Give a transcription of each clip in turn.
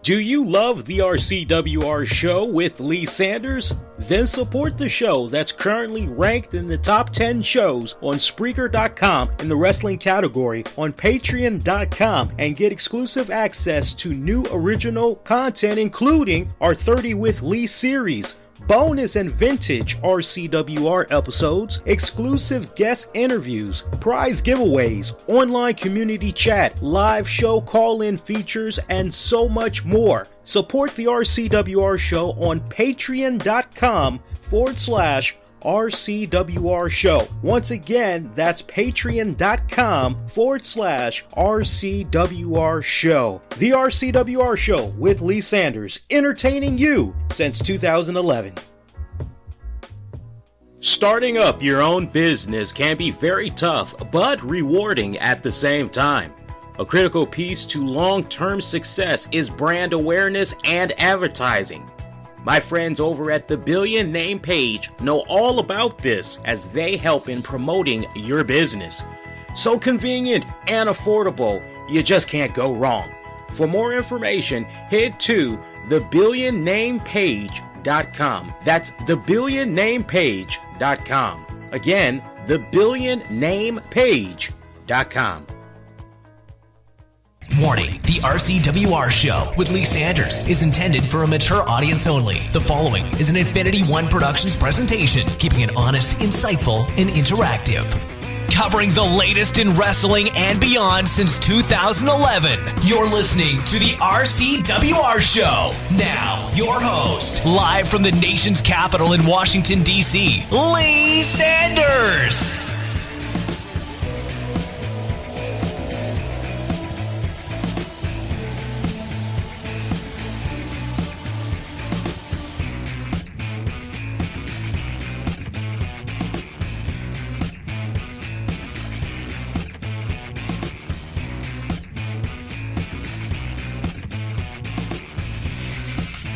Do you love the RCWR show with Lee Sanders? Then support the show that's currently ranked in the top 10 shows on Spreaker.com in the wrestling category, on Patreon.com, and get exclusive access to new original content, including our 30 with Lee series, bonus and vintage RCWR episodes, exclusive guest interviews, prize giveaways, online community chat, live show call-in features, and so much more. Support the RCWR show on patreon.com/RCWR show. Once again, that's patreon.com/RCWR show. The RCWR show with Lee Sanders, entertaining you since 2011. Starting up your own business can be very tough, but rewarding at the same time. A critical piece to long-term success is brand awareness and advertising. My friends over at the Billion Name Page know all about this, as they help in promoting your business. So convenient and affordable, you just can't go wrong. For more information, head to thebillionNamePage.com. That's thebillionNamePage.com. Again, thebillionNamePage.com. Warning, the RCWR show with Lee Sanders is intended for a mature audience only. The following is an Infinity One Productions presentation, keeping it honest, insightful, and interactive. Covering the latest in wrestling and beyond since 2011. You're listening to the RCWR show. Now, your host, live from the nation's capital in Washington, D.C., Lee Sanders.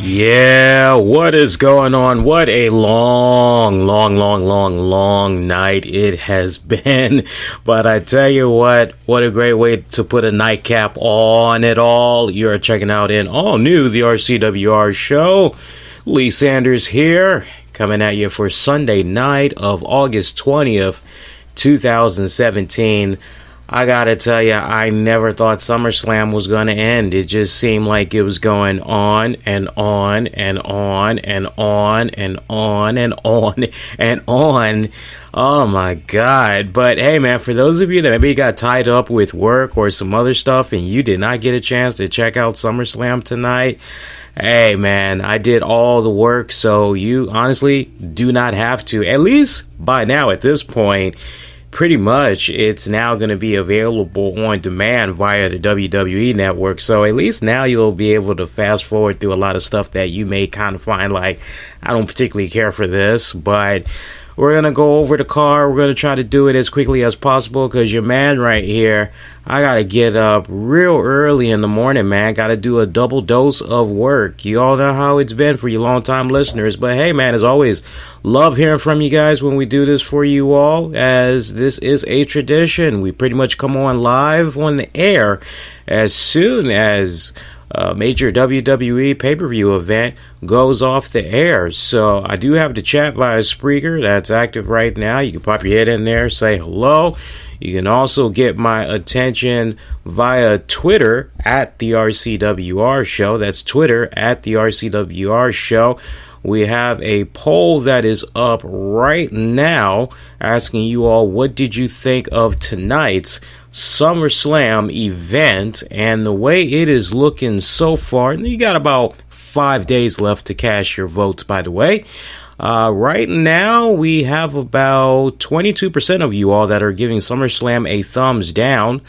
Yeah, what is going on? What a long night it has been. But I tell you what a great way to put a nightcap on it all. You're checking out an all new The RCWR show. Lee Sanders here, coming at you for Sunday night of August 20th, 2017. I gotta tell you, I never thought SummerSlam was gonna end. It just seemed like it was going on and on and on and on and on and on and on. Oh my God. But hey man, for those of you that maybe got tied up with work or some other stuff and you did not get a chance to check out SummerSlam tonight, hey man, I did all the work, so you honestly do not have to. At least by now at this point, pretty much it's now going to be available on demand via the WWE network. So at least now you'll be able to fast forward through a lot of stuff that you may kind of find like, I don't particularly care for this, but we're going to go over the car. We're going to try to do it as quickly as possible because your man right here, I got to get up real early in the morning, man. Got to do a double dose of work. You all know how it's been for you long-time listeners. But hey, man, as always, love hearing from you guys when we do this for you all, as this is a tradition. We pretty much come on live on the air as soon as major WWE pay-per-view event goes off the air. So I do have the chat via Spreaker that's active right now. You can pop your head in there, say hello. You can also get my attention via Twitter at the RCWR show. That's Twitter at the RCWR show. We have a poll that is up right now asking you all, what did you think of tonight's SummerSlam event and the way it is looking so far? And you got about 5 days left to cast your votes, by the way. Right now, we have about 22% of you all that are giving SummerSlam a thumbs down.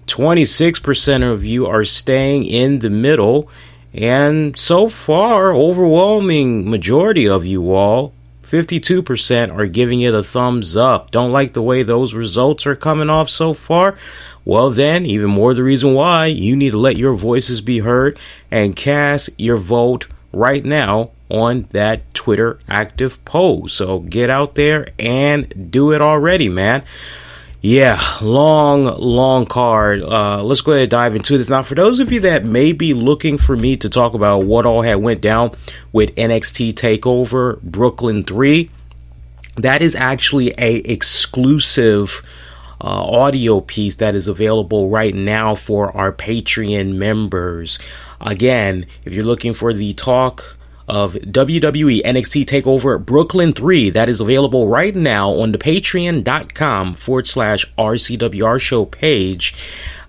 26% of you are staying in the middle. And so far, overwhelming majority of you all, 52% are giving it a thumbs up. Don't like the way those results are coming off so far? Well then, even more the reason why you need to let your voices be heard and cast your vote right now on that Twitter active poll. So get out there and do it already, man. Yeah, long card. Let's go ahead and dive into this. Now, for those of you that may be looking for me to talk about what all had went down with NXT TakeOver Brooklyn 3, that is actually a exclusive audio piece that is available right now for our Patreon members. Again, if you're looking for the talk of WWE NXT TakeOver Brooklyn 3, that is available right now on the patreon.com/RCWR show page.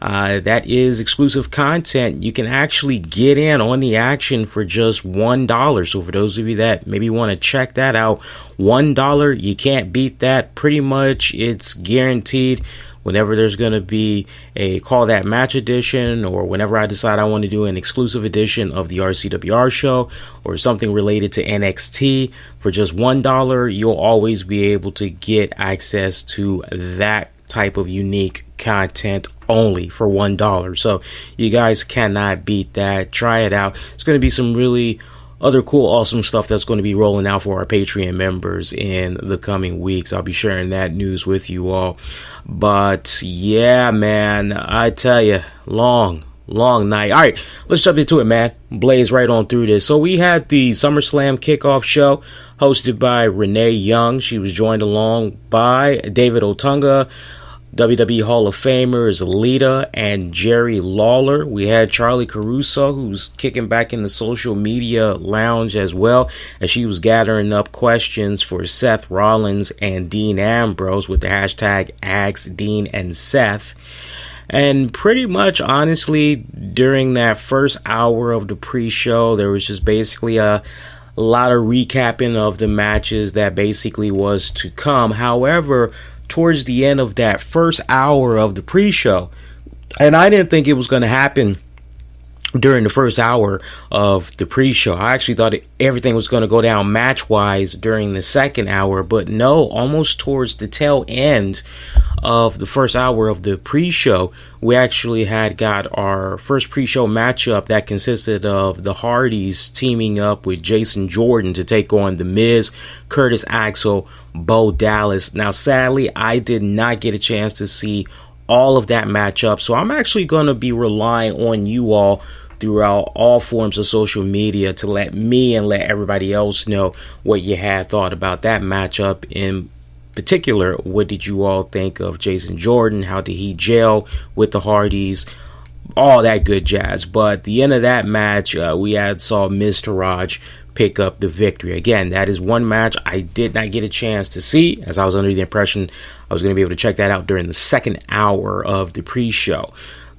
That is exclusive content. You can actually get in on the action for just $1. So for those of you that maybe want to check that out, $1, you can't beat that. Pretty much it's guaranteed. Whenever there's going to be a Call That Match edition, or whenever I decide I want to do an exclusive edition of the RCWR show or something related to NXT, for just $1, you'll always be able to get access to that type of unique content only for $1. So you guys cannot beat that. Try it out. It's going to be some really other cool, awesome stuff that's going to be rolling out for our Patreon members in the coming weeks. I'll be sharing that news with you all. But yeah, man, I tell you, long night. All right, let's jump into it, man. Blaze right on through this. So we had the SummerSlam kickoff show hosted by Renee Young. She was joined along by David Otunga, WWE Hall of Famers Lita and Jerry Lawler. We had Charlie Caruso, who's kicking back in the social media lounge as well, as she was gathering up questions for Seth Rollins and Dean Ambrose with the hashtag #AskDeanAndSeth. And pretty much, honestly, during that first hour of the pre-show, there was just basically a lot of recapping of the matches that basically was to come. However, towards the end of that first hour of the pre-show, and I didn't think it was going to happen during the first hour of the pre-show. I actually thought everything was going to go down match-wise during the second hour, but no, almost towards the tail end of the first hour of the pre-show, we actually had got our first pre-show matchup that consisted of the Hardys teaming up with Jason Jordan to take on The Miz, Curtis Axel, Bo Dallas. Now, sadly, I did not get a chance to see all of that matchup, so I'm actually going to be relying on you all throughout all forms of social media to let me and let everybody else know what you had thought about that matchup. In particular, what did you all think of Jason Jordan? How did he gel with the Hardys? All that good jazz. But at the end of that match, we saw Mr. Raj pick up the victory. Again, that is one match I did not get a chance to see, as I was under the impression I was going to be able to check that out during the second hour of the pre-show.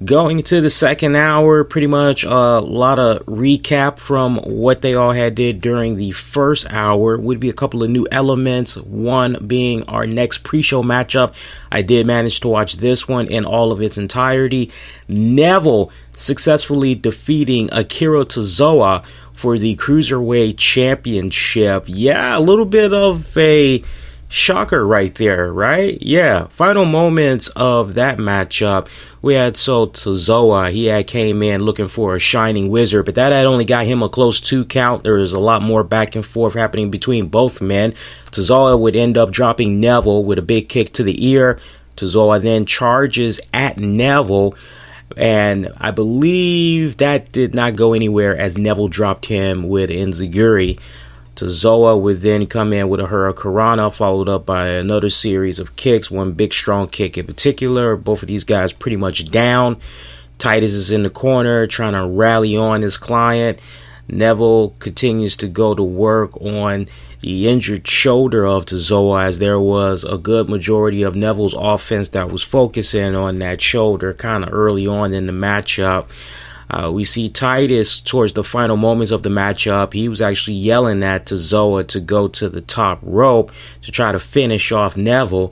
Going into the second hour, pretty much a lot of recap from what they all had did during the first hour. Would be a couple of new elements, one being our next pre-show matchup. I did manage to watch this one in all of its entirety. Neville successfully defeating Akira Tozawa for the Cruiserweight Championship. Yeah, a little bit of a shocker right there, right? Yeah, final moments of that matchup. We had Tozawa. He had came in looking for a Shining Wizard, but that had only got him a close 2 count. There was a lot more back and forth happening between both men. Tozawa would end up dropping Neville with a big kick to the ear. Tozawa then charges at Neville, and I believe that did not go anywhere as Neville dropped him with Enziguri. Tozawa would then come in with a Hurricanrana, followed up by another series of kicks, one big strong kick in particular. Both of these guys pretty much down. Titus is in the corner trying to rally on his client. Neville continues to go to work on the injured shoulder of Tozawa, as there was a good majority of Neville's offense that was focusing on that shoulder kind of early on in the matchup. We see Titus towards the final moments of the matchup. He was actually yelling at Tozawa to go to the top rope to try to finish off Neville.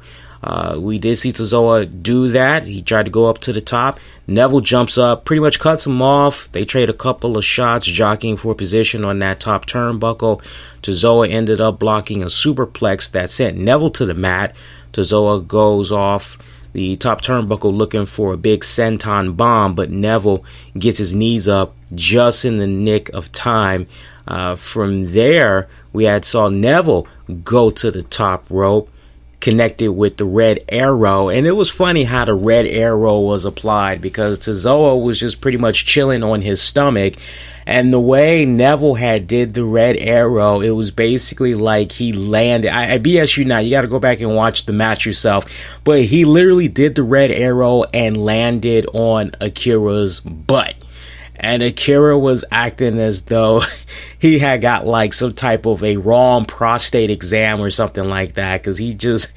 We did see Tozawa do that. He tried to go up to the top. Neville jumps up, pretty much cuts him off. They trade a couple of shots, jockeying for position on that top turnbuckle. Tozawa ended up blocking a superplex that sent Neville to the mat. Tozawa goes off the top turnbuckle looking for a big senton bomb, but Neville gets his knees up just in the nick of time. From there, we saw Neville go to the top rope, connected with the red arrow. And it was funny how the red arrow was applied, because Tozawa was just pretty much chilling on his stomach. And the way Neville had did the red arrow, it was basically like he landed. I BS you not. You got to go back and watch the match yourself. But he literally did the red arrow and landed on Akira's butt. And Akira was acting as though he had got like some type of a wrong prostate exam or something like that, because he just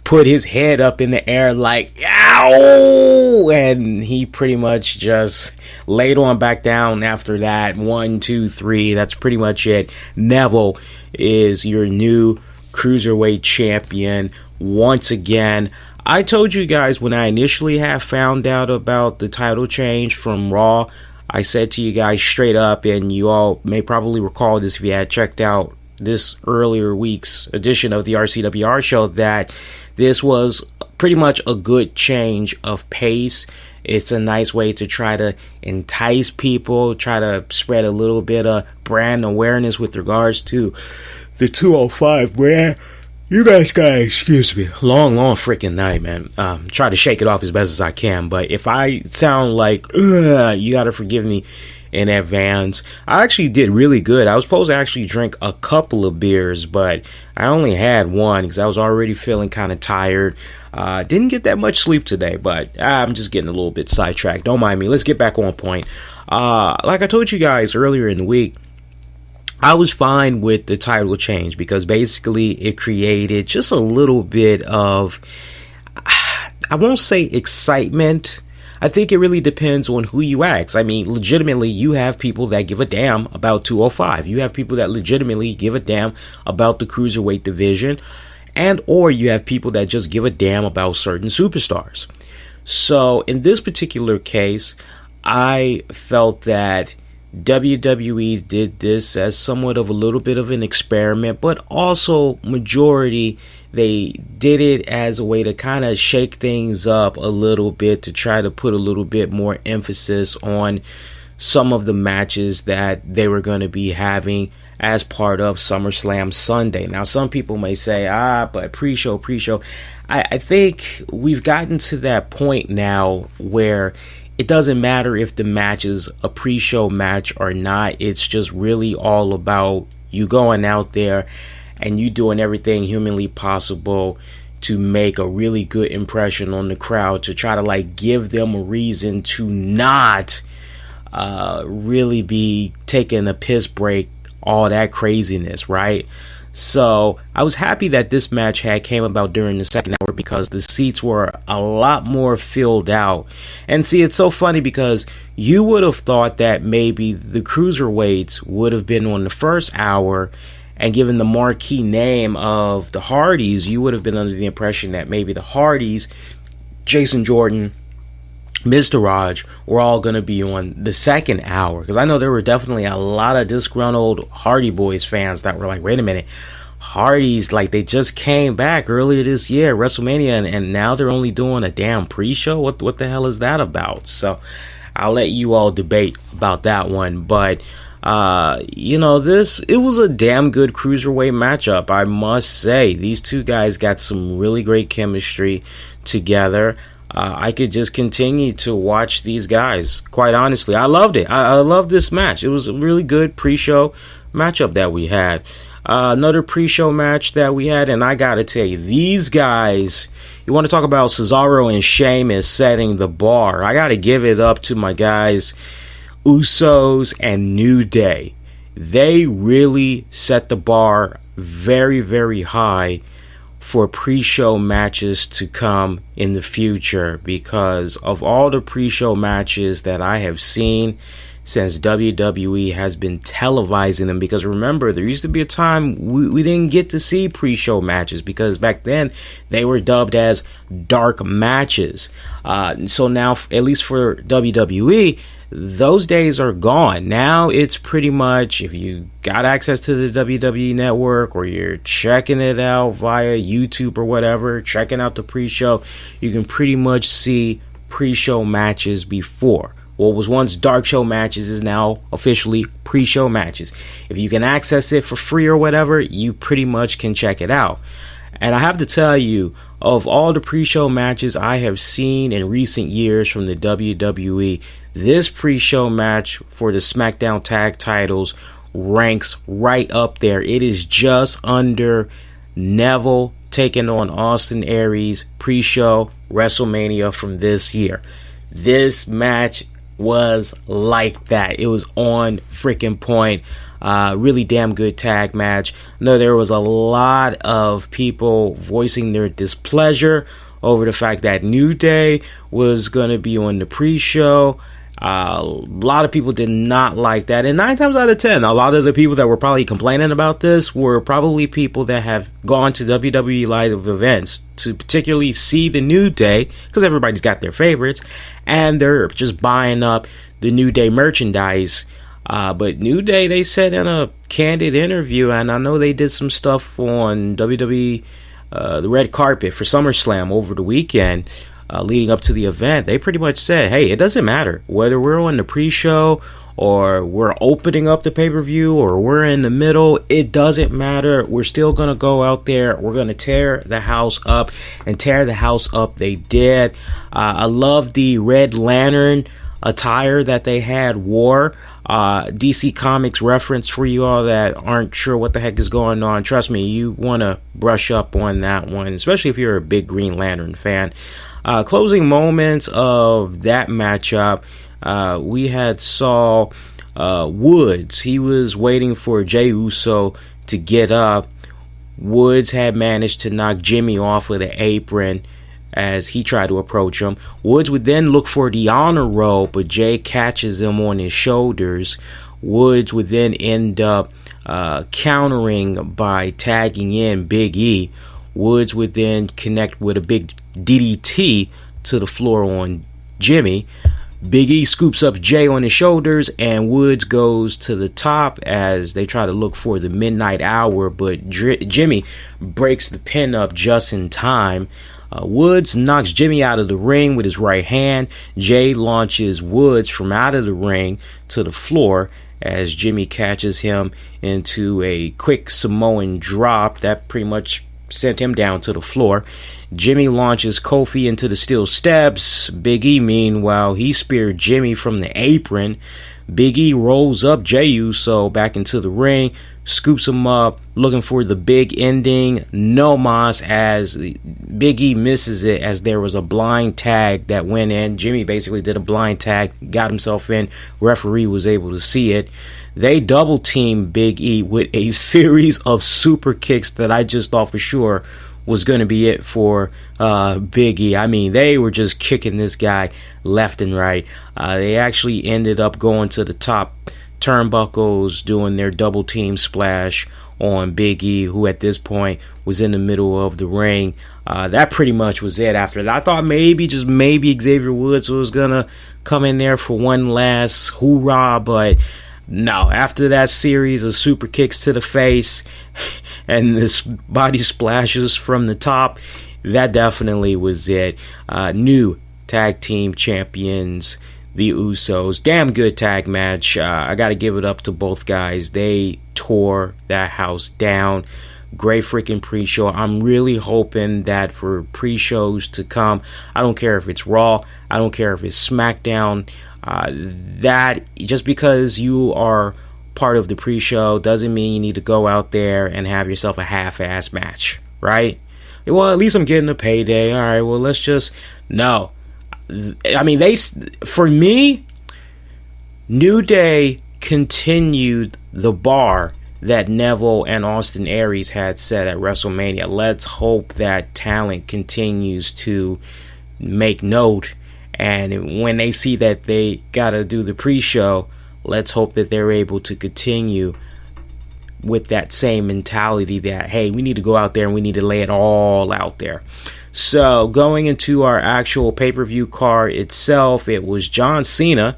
put his head up in the air like, ow! And he pretty much just laid on back down after that. 1, 2, 3. That's pretty much it. Neville is your new Cruiserweight champion once again. I told you guys when I initially had found out about the title change from Raw, I said to you guys straight up, and you all may probably recall this if you had checked out this earlier week's edition of the RCWR show, that this was pretty much a good change of pace. It's a nice way to try to entice people, try to spread a little bit of brand awareness with regards to the 205 brand. You guys gotta excuse me. Long freaking night, man. Try to shake it off as best as I can. But if I sound like, you gotta forgive me in advance. I actually did really good. I was supposed to actually drink a couple of beers, but I only had one because I was already feeling kind of tired. Didn't get that much sleep today, but I'm just getting a little bit sidetracked. Don't mind me. Let's get back on point. Like I told you guys earlier in the week, I was fine with the title change because basically it created just a little bit of, I won't say excitement. I think it really depends on who you ask. I mean, legitimately, you have people that give a damn about 205. You have people that legitimately give a damn about the Cruiserweight division. And or you have people that just give a damn about certain superstars. So in this particular case, I felt that WWE did this as somewhat of a little bit of an experiment, but also majority they did it as a way to kind of shake things up a little bit, to try to put a little bit more emphasis on some of the matches that they were going to be having as part of SummerSlam Sunday. Now, some people may say, but pre-show. I think we've gotten to that point now where it doesn't matter if the match is a pre-show match or not. It's just really all about you going out there and you doing everything humanly possible to make a really good impression on the crowd, to try to like give them a reason to not really be taking a piss break, all that craziness, right? So I was happy that this match came about during the second hour because the seats were a lot more filled out. And see, it's so funny because you would have thought that maybe the Cruiserweights would have been on the first hour, and given the marquee name of the Hardys, you would have been under the impression that maybe the Hardys, Jason Jordan, Mr. Raj, were all going to be on the second hour. Because I know there were definitely a lot of disgruntled Hardy Boys fans that were like, wait a minute, Hardys, like they just came back earlier this year, WrestleMania, and now they're only doing a damn pre-show? What the hell is that about? So I'll let you all debate about that one. But it was a damn good cruiserweight matchup, I must say. These two guys got some really great chemistry together. I could just continue to watch these guys. Quite honestly, I loved it. I loved this match. It was a really good pre-show matchup that we had. Another pre-show match that we had, and I gotta tell you, these guys, you want to talk about Cesaro and Sheamus setting the bar. I gotta give it up to my guys, Usos and New Day. They really set the bar very, very high for pre-show matches to come in the future, because of all the pre-show matches that I have seen since WWE has been televising them. Because remember, there used to be a time we didn't get to see pre-show matches because back then they were dubbed as dark matches. So now, at least for WWE, those days are gone. Now it's pretty much, if you got access to the WWE network or you're checking it out via YouTube or whatever, checking out the pre-show, you can pretty much see pre-show matches before. What was once dark show matches is now officially pre-show matches. If you can access it for free or whatever, you pretty much can check it out. And I have to tell you, of all the pre-show matches I have seen in recent years from the WWE, this pre-show match for the SmackDown Tag Titles ranks right up there. It is just under Neville taking on Austin Aries pre-show WrestleMania from this year. This match was like that. It was on freaking point. Really damn good tag match. I know there was a lot of people voicing their displeasure over the fact that New Day was going to be on the pre-show. A lot of people did not like that, and 9 times out of 10, a lot of the people that were probably complaining about this were probably people that have gone to WWE live events to particularly see the New Day, because everybody's got their favorites, and they're just buying up the New Day merchandise. But New Day, they said in a candid interview, and I know they did some stuff on WWE, the red carpet for SummerSlam over the weekend, leading up to the event. They pretty much said, hey, it doesn't matter whether we're on the pre-show or we're opening up the pay-per-view or we're in the middle. It doesn't matter. We're still going to go out there. We're going to tear the house up, and tear the house up they did. I love the Red Lantern attire that they had wore. DC Comics reference for you all that aren't sure what the heck is going on. Trust me, you want to brush up on that one, especially if you're a big Green Lantern fan. Closing moments of that matchup, we had saw Woods. He was waiting for Jey Uso to get up. Woods had managed to knock Jimmy off of the apron as he tried to approach him. Woods would then look for the honor roll, but Jey catches him on his shoulders. Woods would then end up countering by tagging in Big E. Woods would then connect with a big DDT to the floor on Jimmy. Big E scoops up Jey on his shoulders, and Woods goes to the top as they try to look for the midnight hour, but Jimmy breaks the pin up just in time. Woods knocks Jimmy out of the ring with his right hand. Jey launches Woods from out of the ring to the floor as Jimmy catches him into a quick Samoan drop that pretty much sent him down to the floor. Jimmy launches Kofi into the steel steps. Big E, meanwhile, he speared Jimmy from the apron. Big E rolls up Jey Uso back into the ring, scoops him up, looking for the big ending. No mas, as Big E misses it as there was a blind tag that went in. Jimmy basically did a blind tag, got himself in. Referee was able to see it. They double team Big E with a series of super kicks that I just thought for sure was going to be it for Big E. I mean, they were just kicking this guy left and right. They actually ended up going to the top turnbuckles, doing their double team splash on Big E, who at this point was in the middle of the ring. That pretty much was it after that. I thought maybe, just maybe, Xavier Woods was going to come in there for one last hoorah, but no, after that series of super kicks to the face and this body splashes from the top, that definitely was it. New tag team champions, the Usos. Damn good tag match. I got to give it up to both guys. They tore that house down. Great freaking pre-show. I'm really hoping that for pre-shows to come, I don't care if it's Raw, I don't care if it's SmackDown, that just because you are part of the pre-show doesn't mean you need to go out there and have yourself a half-ass match, right? Well, at least I'm getting a payday. All right, well, let's just... No. I mean, for me, New Day continued the bar that Neville and Austin Aries had set at WrestleMania. Let's hope that talent continues to make note, and when they see that they gotta do the pre-show, let's hope that they're able to continue with that same mentality that, hey, we need to go out there and we need to lay it all out there. So going into our actual pay-per-view card itself, it was John Cena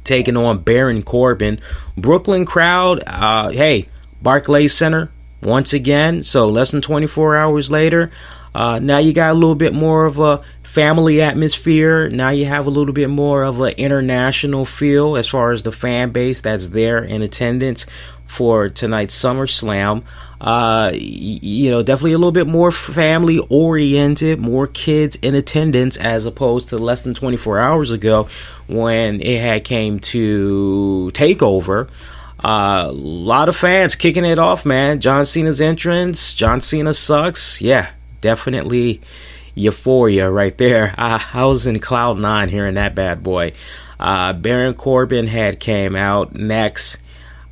taking on Baron Corbin. Brooklyn crowd, hey, Barclays Center once again. So less than 24 hours later, now you got a little bit more of a family atmosphere. Now you have a little bit more of an international feel as far as the fan base that's there in attendance for tonight's SummerSlam. Definitely a little bit more family oriented, more kids in attendance as opposed to less than 24 hours ago when it had came to TakeOver. A lot of fans kicking it off, man. John Cena's entrance, John Cena sucks. Yeah, definitely euphoria right there. I was in cloud nine hearing that bad boy. Baron Corbin had came out next.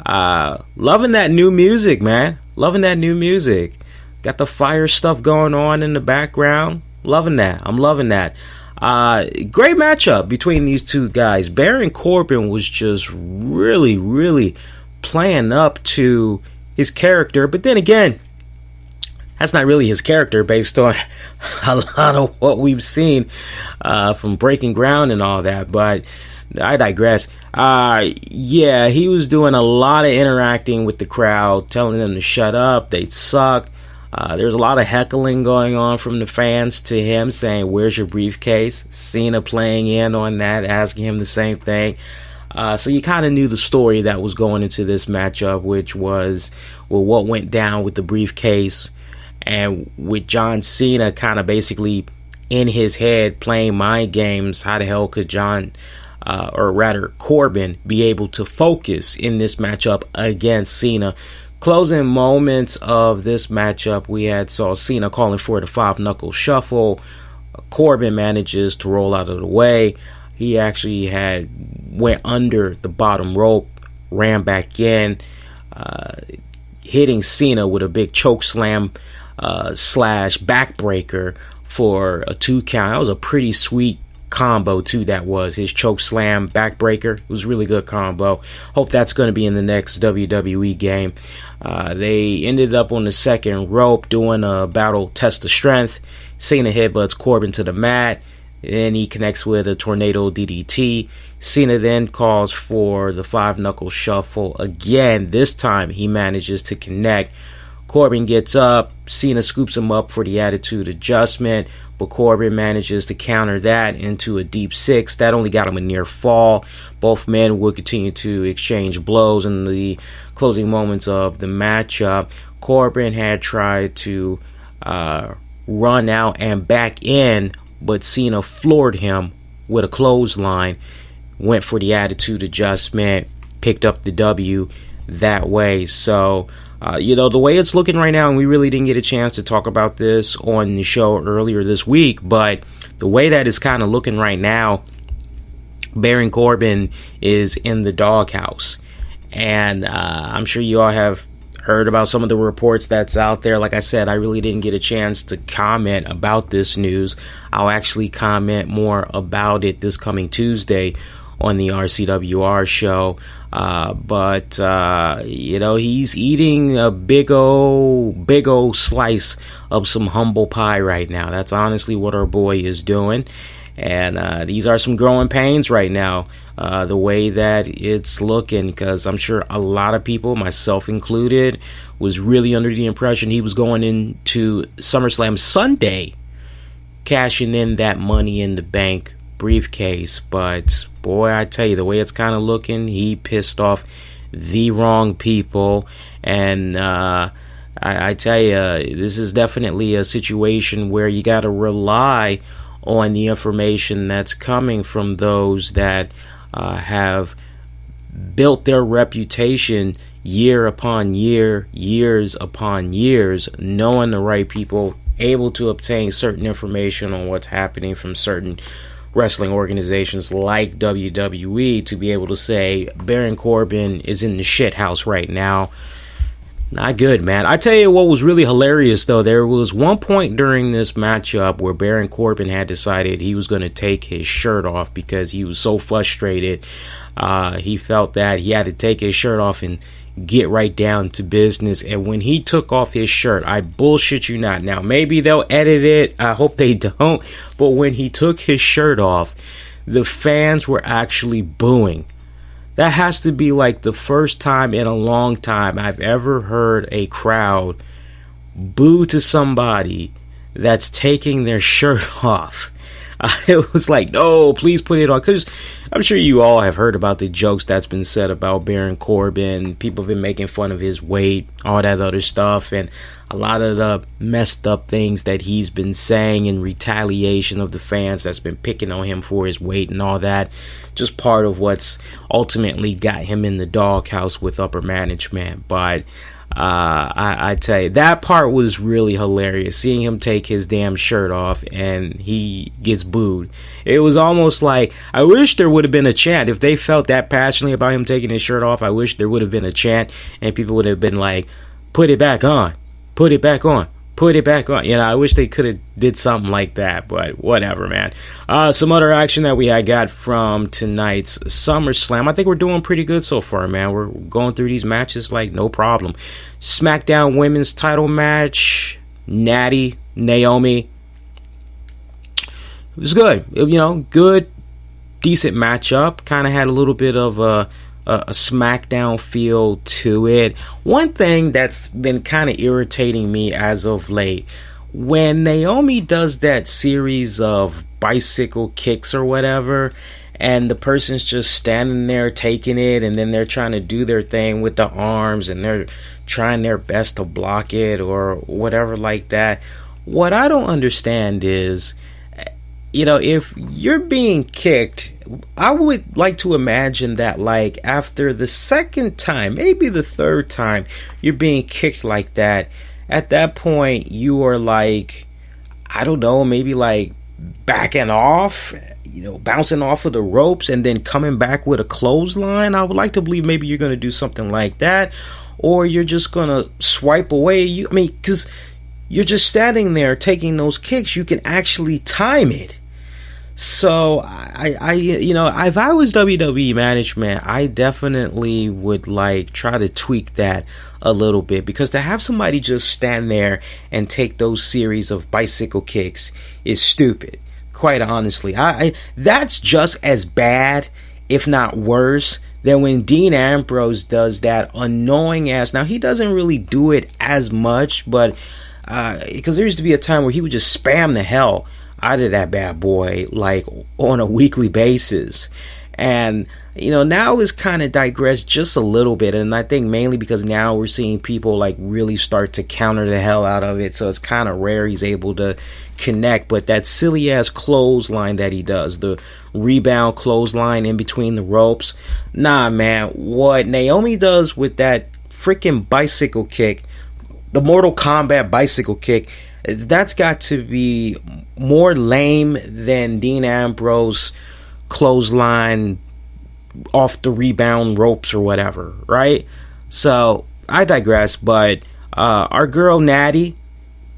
Loving that new music, man. Loving that new music. Got the fire stuff going on in the background. Loving that. I'm loving that. Great matchup between these two guys. Baron Corbin was just really, really playing up to his character. But then again, that's not really his character based on a lot of what we've seen from Breaking Ground and all that. But I digress. He was doing a lot of interacting with the crowd, telling them to shut up, they suck. There's a lot of heckling going on from the fans to him, saying, "Where's your briefcase?" Cena playing in on that, asking him the same thing. So you kind of knew the story that was going into this matchup, which was what went down with the briefcase, and with John Cena kind of basically in his head playing mind games. How the hell could Corbin be able to focus in this matchup against Cena? Closing moments of this matchup, we saw Cena calling for the 5-knuckle shuffle. Corbin manages to roll out of the way. He actually went under the bottom rope, ran back in, hitting Cena with a big choke slam slash backbreaker for a 2 count. That was a pretty sweet combo too. That was his choke slam backbreaker. It was a really good combo. Hope that's going to be in the next WWE game. They ended up on the second rope doing a battle test of strength. Cena headbutts Corbin to the mat. Then he connects with a tornado DDT. Cena then calls for the 5-knuckle shuffle again. This time he manages to connect. Corbin gets up. Cena scoops him up for the attitude adjustment, but Corbin manages to counter that into a deep 6. That only got him a near fall. Both men would continue to exchange blows in the closing moments of the matchup. Corbin had tried to run out and back in, but Cena floored him with a clothesline, went for the attitude adjustment, picked up the W that way. So the way it's looking right now, and we really didn't get a chance to talk about this on the show earlier this week, but the way that it's kind of looking right now, Baron Corbin is in the doghouse. And I'm sure you all have heard about some of the reports that's out there. Like I said, I really didn't get a chance to comment about this news. I'll actually comment more about it this coming Tuesday on the RCWR show. But he's eating a big old slice of some humble pie right now. That's honestly what our boy is doing. And these are some growing pains right now, the way that it's looking, because I'm sure a lot of people, myself included, was really under the impression he was going into SummerSlam Sunday, cashing in that Money in the Bank briefcase. But boy, I tell you, the way it's kind of looking, he pissed off the wrong people. And I tell you, this is definitely a situation where you got to rely on the information that's coming from those that have built their reputation year upon year, years upon years, knowing the right people, able to obtain certain information on what's happening from certain wrestling organizations like WWE to be able to say Baron Corbin is in the shit house right now. Not good, man. I tell you what was really hilarious, though. There was one point during this matchup where Baron Corbin had decided he was going to take his shirt off because he was so frustrated. He felt that he had to take his shirt off and get right down to business. And when he took off his shirt, I bullshit you not. Now, maybe they'll edit it. I hope they don't. But when he took his shirt off, the fans were actually booing. That has to be like the first time in a long time I've ever heard a crowd boo to somebody that's taking their shirt off. It was like, no, please put it on. Because I'm sure you all have heard about the jokes that's been said about Baron Corbin. People have been making fun of his weight, all that other stuff, and a lot of the messed up things that he's been saying in retaliation of the fans that's been picking on him for his weight and all that. Just part of what's ultimately got him in the doghouse with upper management. But I tell you, that part was really hilarious. Seeing him take his damn shirt off and he gets booed. It was almost like, I wish there would have been a chant. If they felt that passionately about him taking his shirt off, I wish there would have been a chant and people would have been like, put it back on, put it back on, put it back on. You know, I wish they could have did something like that, but whatever, man. Some other action that I got from tonight's SummerSlam. I think we're doing pretty good so far, man. We're going through these matches like no problem. SmackDown Women's Title match, Natty, Naomi. It was good. Good, decent matchup. Kind of had a little bit of a SmackDown feel to it. One thing that's been kind of irritating me as of late, when Naomi does that series of bicycle kicks or whatever, and the person's just standing there taking it, and then they're trying to do their thing with the arms, and they're trying their best to block it or whatever like that. What I don't understand is, if you're being kicked, I would like to imagine that, like, after the second time, maybe the third time you're being kicked like that, at that point you are like, I don't know, maybe like backing off, bouncing off of the ropes and then coming back with a clothesline. I would like to believe maybe you're going to do something like that, or you're just going to swipe away. Because you're just standing there taking those kicks, you can actually time it. So if I was WWE management, I definitely would try to tweak that a little bit, because to have somebody just stand there and take those series of bicycle kicks is stupid. Quite honestly, that's just as bad, if not worse, than when Dean Ambrose does that annoying ass. Now, he doesn't really do it as much, but because there used to be a time where he would just spam the hell out of that bad boy on a weekly basis. And now it's kind of digressed just a little bit, and I think mainly because now we're seeing people really start to counter the hell out of it, so it's kind of rare he's able to connect. But that silly ass clothesline that he does, the rebound clothesline in between the ropes, nah, man. What Naomi does with that freaking bicycle kick, the Mortal Kombat bicycle kick, that's got to be more lame than Dean Ambrose clothesline off the rebound ropes or whatever, right? So I digress, but our girl Natty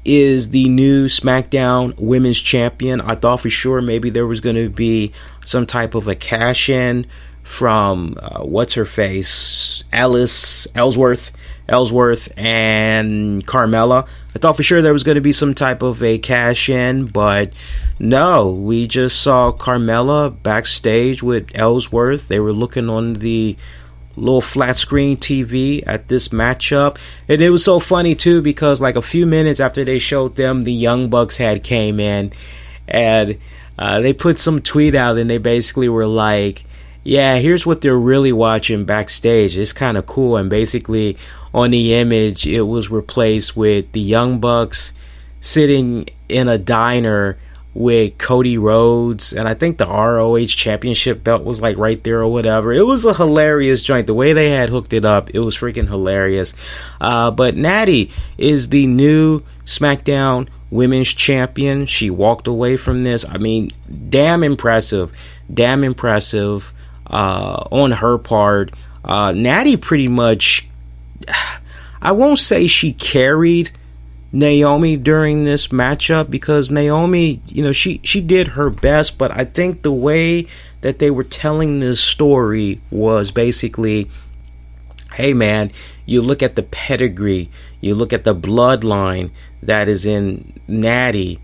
is the new SmackDown Women's Champion. I thought for sure maybe there was going to be some type of a cash-in from what's her face, Ellsworth and Carmella. I thought for sure there was going to be some type of a cash in, but no, we just saw Carmella backstage with Ellsworth. They were looking on the little flat screen TV at this matchup, and it was so funny too, because a few minutes after they showed them, the Young Bucks had came in, and they put some tweet out, and they basically were like, yeah, here's what they're really watching backstage. It's kind of cool. And basically on the image, it was replaced with the Young Bucks sitting in a diner with Cody Rhodes, and I think the ROH Championship belt was right there or whatever. It was a hilarious joint. The way they had hooked it up, it was freaking hilarious. But Natty is the new SmackDown Women's Champion. She walked away from this. Damn impressive on her part. Natty pretty much, I won't say she carried Naomi during this matchup, because Naomi, she did her best, but I think the way that they were telling this story was basically, hey man, you look at the pedigree, you look at the bloodline that is in Natty.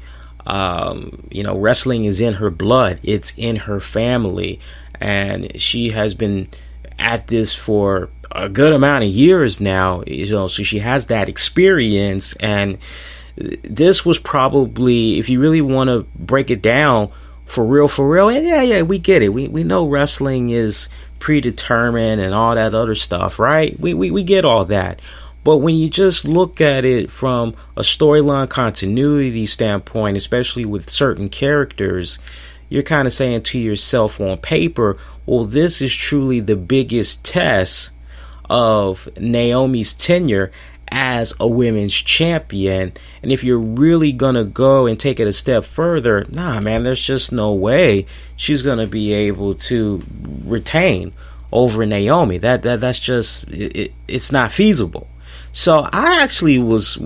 Wrestling is in her blood, it's in her family, and she has been at this for a good amount of years now, so she has that experience. And this was probably, if you really want to break it down, for real. And yeah, we get it. We know wrestling is predetermined and all that other stuff, right? We get all that. But when you just look at it from a storyline continuity standpoint, especially with certain characters, you're kind of saying to yourself on paper, well, this is truly the biggest test of Naomi's tenure as a women's champion. And if you're really gonna go and take it a step further, nah, man, there's just no way she's gonna be able to retain over Naomi. That's just it's not feasible. So I actually was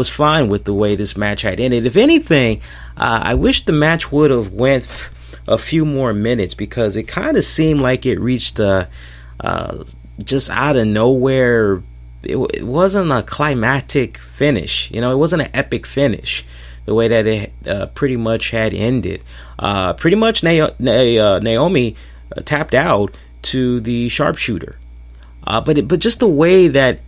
fine with the way this match had ended. If anything, I wish the match would have went a few more minutes, because it kind of seemed like it reached just out of nowhere. It wasn't a climactic finish. It wasn't an epic finish the way that it pretty much had ended. Pretty much Naomi tapped out to the sharpshooter. But just the way that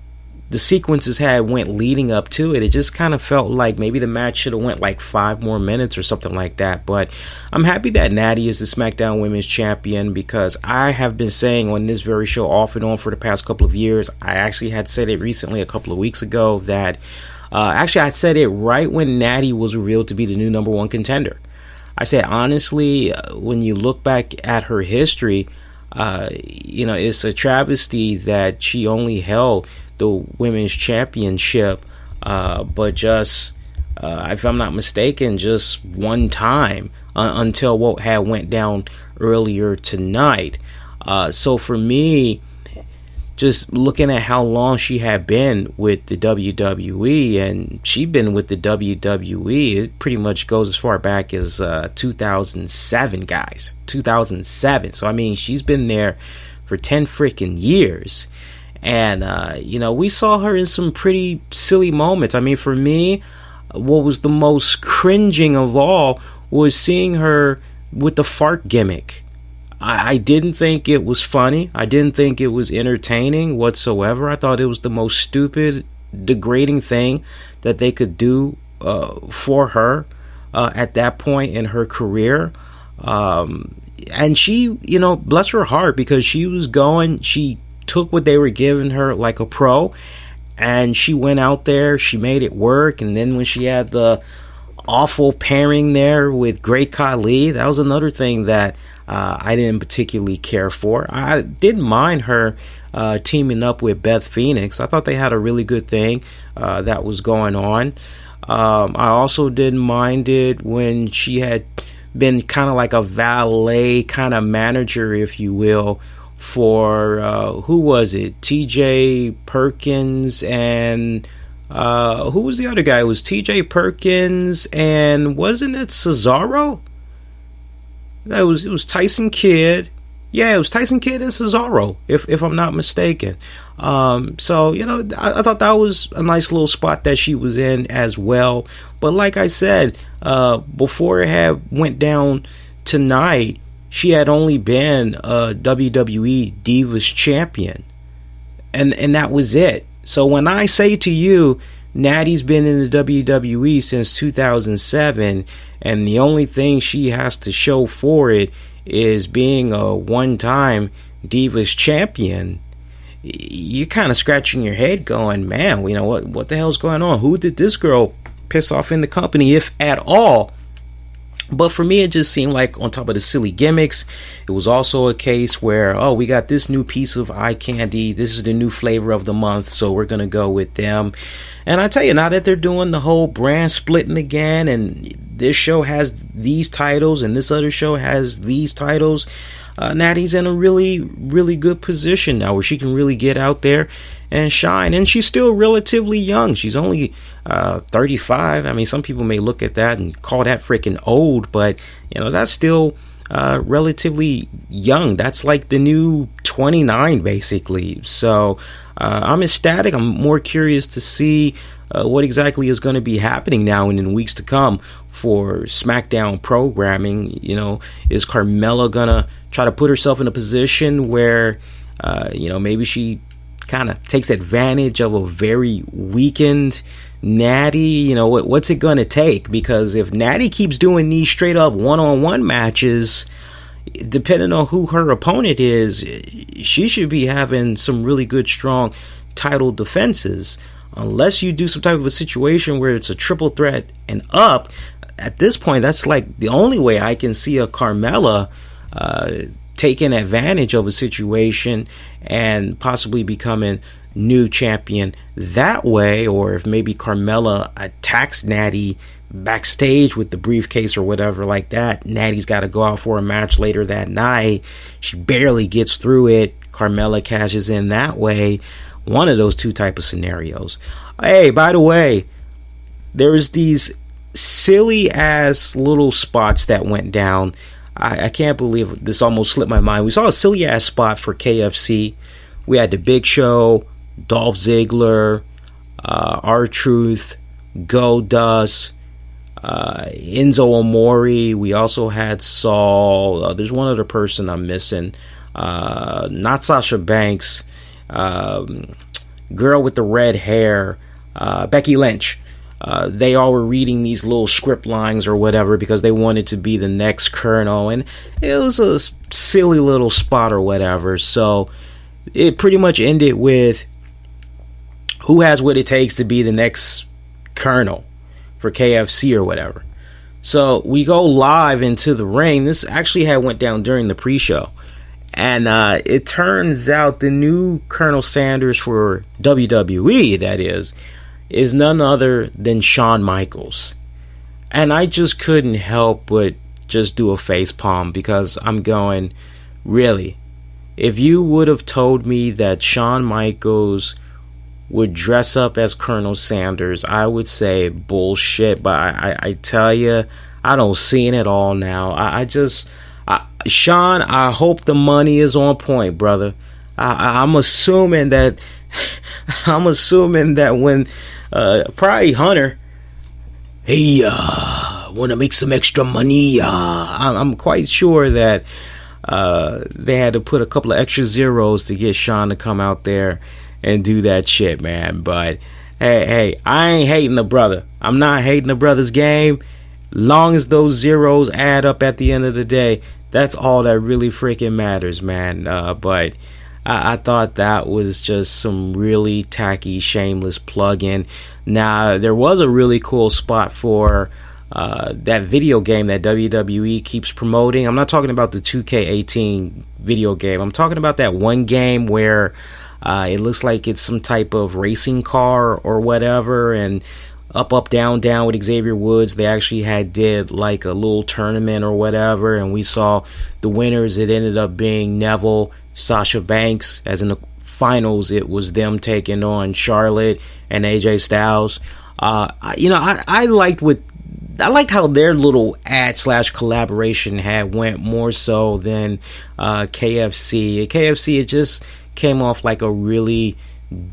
the sequences went leading up to it just kind of felt like maybe the match should have went like 5 more minutes or something like that. But I'm happy that Natty is the SmackDown Women's Champion, because I have been saying on this very show off and on for the past couple of years. I actually had said it recently a couple of weeks ago that actually I said it right when Natty was revealed to be the new number 1 contender. I said, honestly, when you look back at her history, it's a travesty that she only held the women's championship, but just, if I'm not mistaken, just one time until what had went down earlier tonight. So for me, just looking at how long she had been with the WWE, and she'd been with the WWE, it pretty much goes as far back as 2007, guys. 2007. So, I mean, she's been there for 10 freaking years. And, we saw her in some pretty silly moments. I mean, for me, what was the most cringing of all was seeing her with the fart gimmick. I didn't think it was funny. I didn't think it was entertaining whatsoever. I thought it was the most stupid, degrading thing that they could do for her at that point in her career. And she, bless her heart, because she took what they were giving her like a pro, and she went out there, she made it work. And then when she had the awful pairing there with Great Khali, that was another thing that I didn't particularly care for. I didn't mind her teaming up with Beth Phoenix. I thought they had a really good thing that was going on. I also didn't mind it when she had been kind of like a valet kind of manager, if you will, for who was it? TJ Perkins and who was the other guy? It was TJ Perkins and wasn't it Cesaro? It was Tyson Kidd. Yeah, it was Tyson Kidd and Cesaro, if I'm not mistaken. So, I thought that was a nice little spot that she was in as well. But like I said, before it had went down tonight, she had only been a WWE Divas champion. And that was it. So when I say to you, Natty's been in the WWE since 2007, and the only thing she has to show for it is being a one-time Divas champion, you're kind of scratching your head going, man, what the hell's going on? Who did this girl piss off in the company, if at all? But for me, it just seemed like, on top of the silly gimmicks, it was also a case where, we got this new piece of eye candy. This is the new flavor of the month, so we're going to go with them. And I tell you, now that they're doing the whole brand splitting again, and this show has these titles and this other show has these titles, Natty's in a really, really good position now where she can really get out there and shine. And she's still relatively young. She's only 35. I mean, some people may look at that and call that freaking old, but that's still relatively young. That's like the new 29, basically. So I'm ecstatic. I'm more curious to see what exactly is going to be happening now and in weeks to come for SmackDown programming. Is Carmella gonna try to put herself in a position where maybe she kind of takes advantage of a very weakened Natty. You know, what's it going to take? Because if Natty keeps doing these straight up one-on-one matches, depending on who her opponent is, she should be having some really good, strong title defenses. Unless you do some type of a situation where it's a triple threat and up, at this point, that's like the only way I can see a Carmella taking advantage of a situation and possibly becoming new champion that way. Or if maybe Carmella attacks Natty backstage with the briefcase or whatever like that, Natty's got to go out for a match later that night, she barely gets through it, Carmella cashes in that way. One of those two type of scenarios. Hey, by the way, there's these silly ass little spots that went down. I can't believe this almost slipped my mind. We saw a silly ass spot for KFC. We had the Big Show, Dolph Ziggler, R-Truth, Goldust, Enzo Amore. We also had Saul. There's one other person I'm missing. Not Sasha Banks. Girl with the red hair. Becky Lynch. They all were reading these little script lines or whatever because they wanted to be the next Colonel, and it was a silly little spot or whatever. So it pretty much ended with who has what it takes to be the next Colonel for KFC or whatever. So we go live into the ring. This actually had went down during the pre-show, and it turns out the new Colonel Sanders for WWE, that is none other than Shawn Michaels. And I just couldn't help but just do a face palm, because I'm going, really? If you would have told me that Shawn Michaels would dress up as Colonel Sanders, I would say bullshit. But I tell you, I don't see it at all now. Shawn, I hope the money is on point, brother. I'm assuming that when probably Hunter, hey, want to make some extra money? I'm quite sure that they had to put a couple of extra zeros to get Shawn to come out there and do that shit, man. But hey, I ain't hating the brother. I'm not hating the brother's game. Long as those zeros add up at the end of the day, that's all that really freaking matters, man. But I thought that was just some really tacky, shameless plug-in. Now, there was a really cool spot for that video game that WWE keeps promoting. I'm not talking about the 2K18 video game. I'm talking about that one game where it looks like it's some type of racing car or whatever, and up, down with Xavier Woods. They actually did like a little tournament or whatever, and we saw the winners. It ended up being Neville, Sasha Banks, as in the finals it was them taking on Charlotte and AJ Styles. I liked how their little ad/collaboration went more so than KFC. KFC, it just came off like a really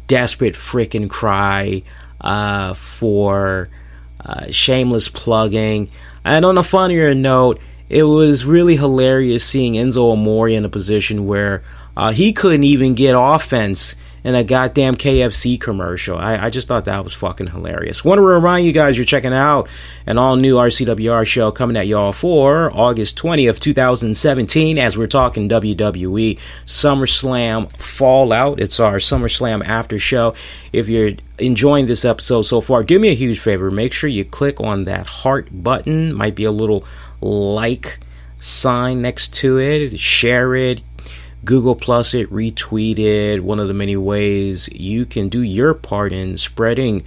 desperate freaking cry for shameless plugging. And on a funnier note, it was really hilarious seeing Enzo Amore in a position where he couldn't even get offense in a goddamn KFC commercial. I just thought that was fucking hilarious. Want to remind you guys, you're checking out an all-new RCWR show coming at y'all for August 20th, 2017, as we're talking WWE Summerslam Fallout. It's our Summerslam after show. If you're enjoying this episode so far, do me a huge favor. Make sure you click on that heart button. Might be a little like sign next to it. Share it. Google Plus it, retweet it. One of the many ways you can do your part in spreading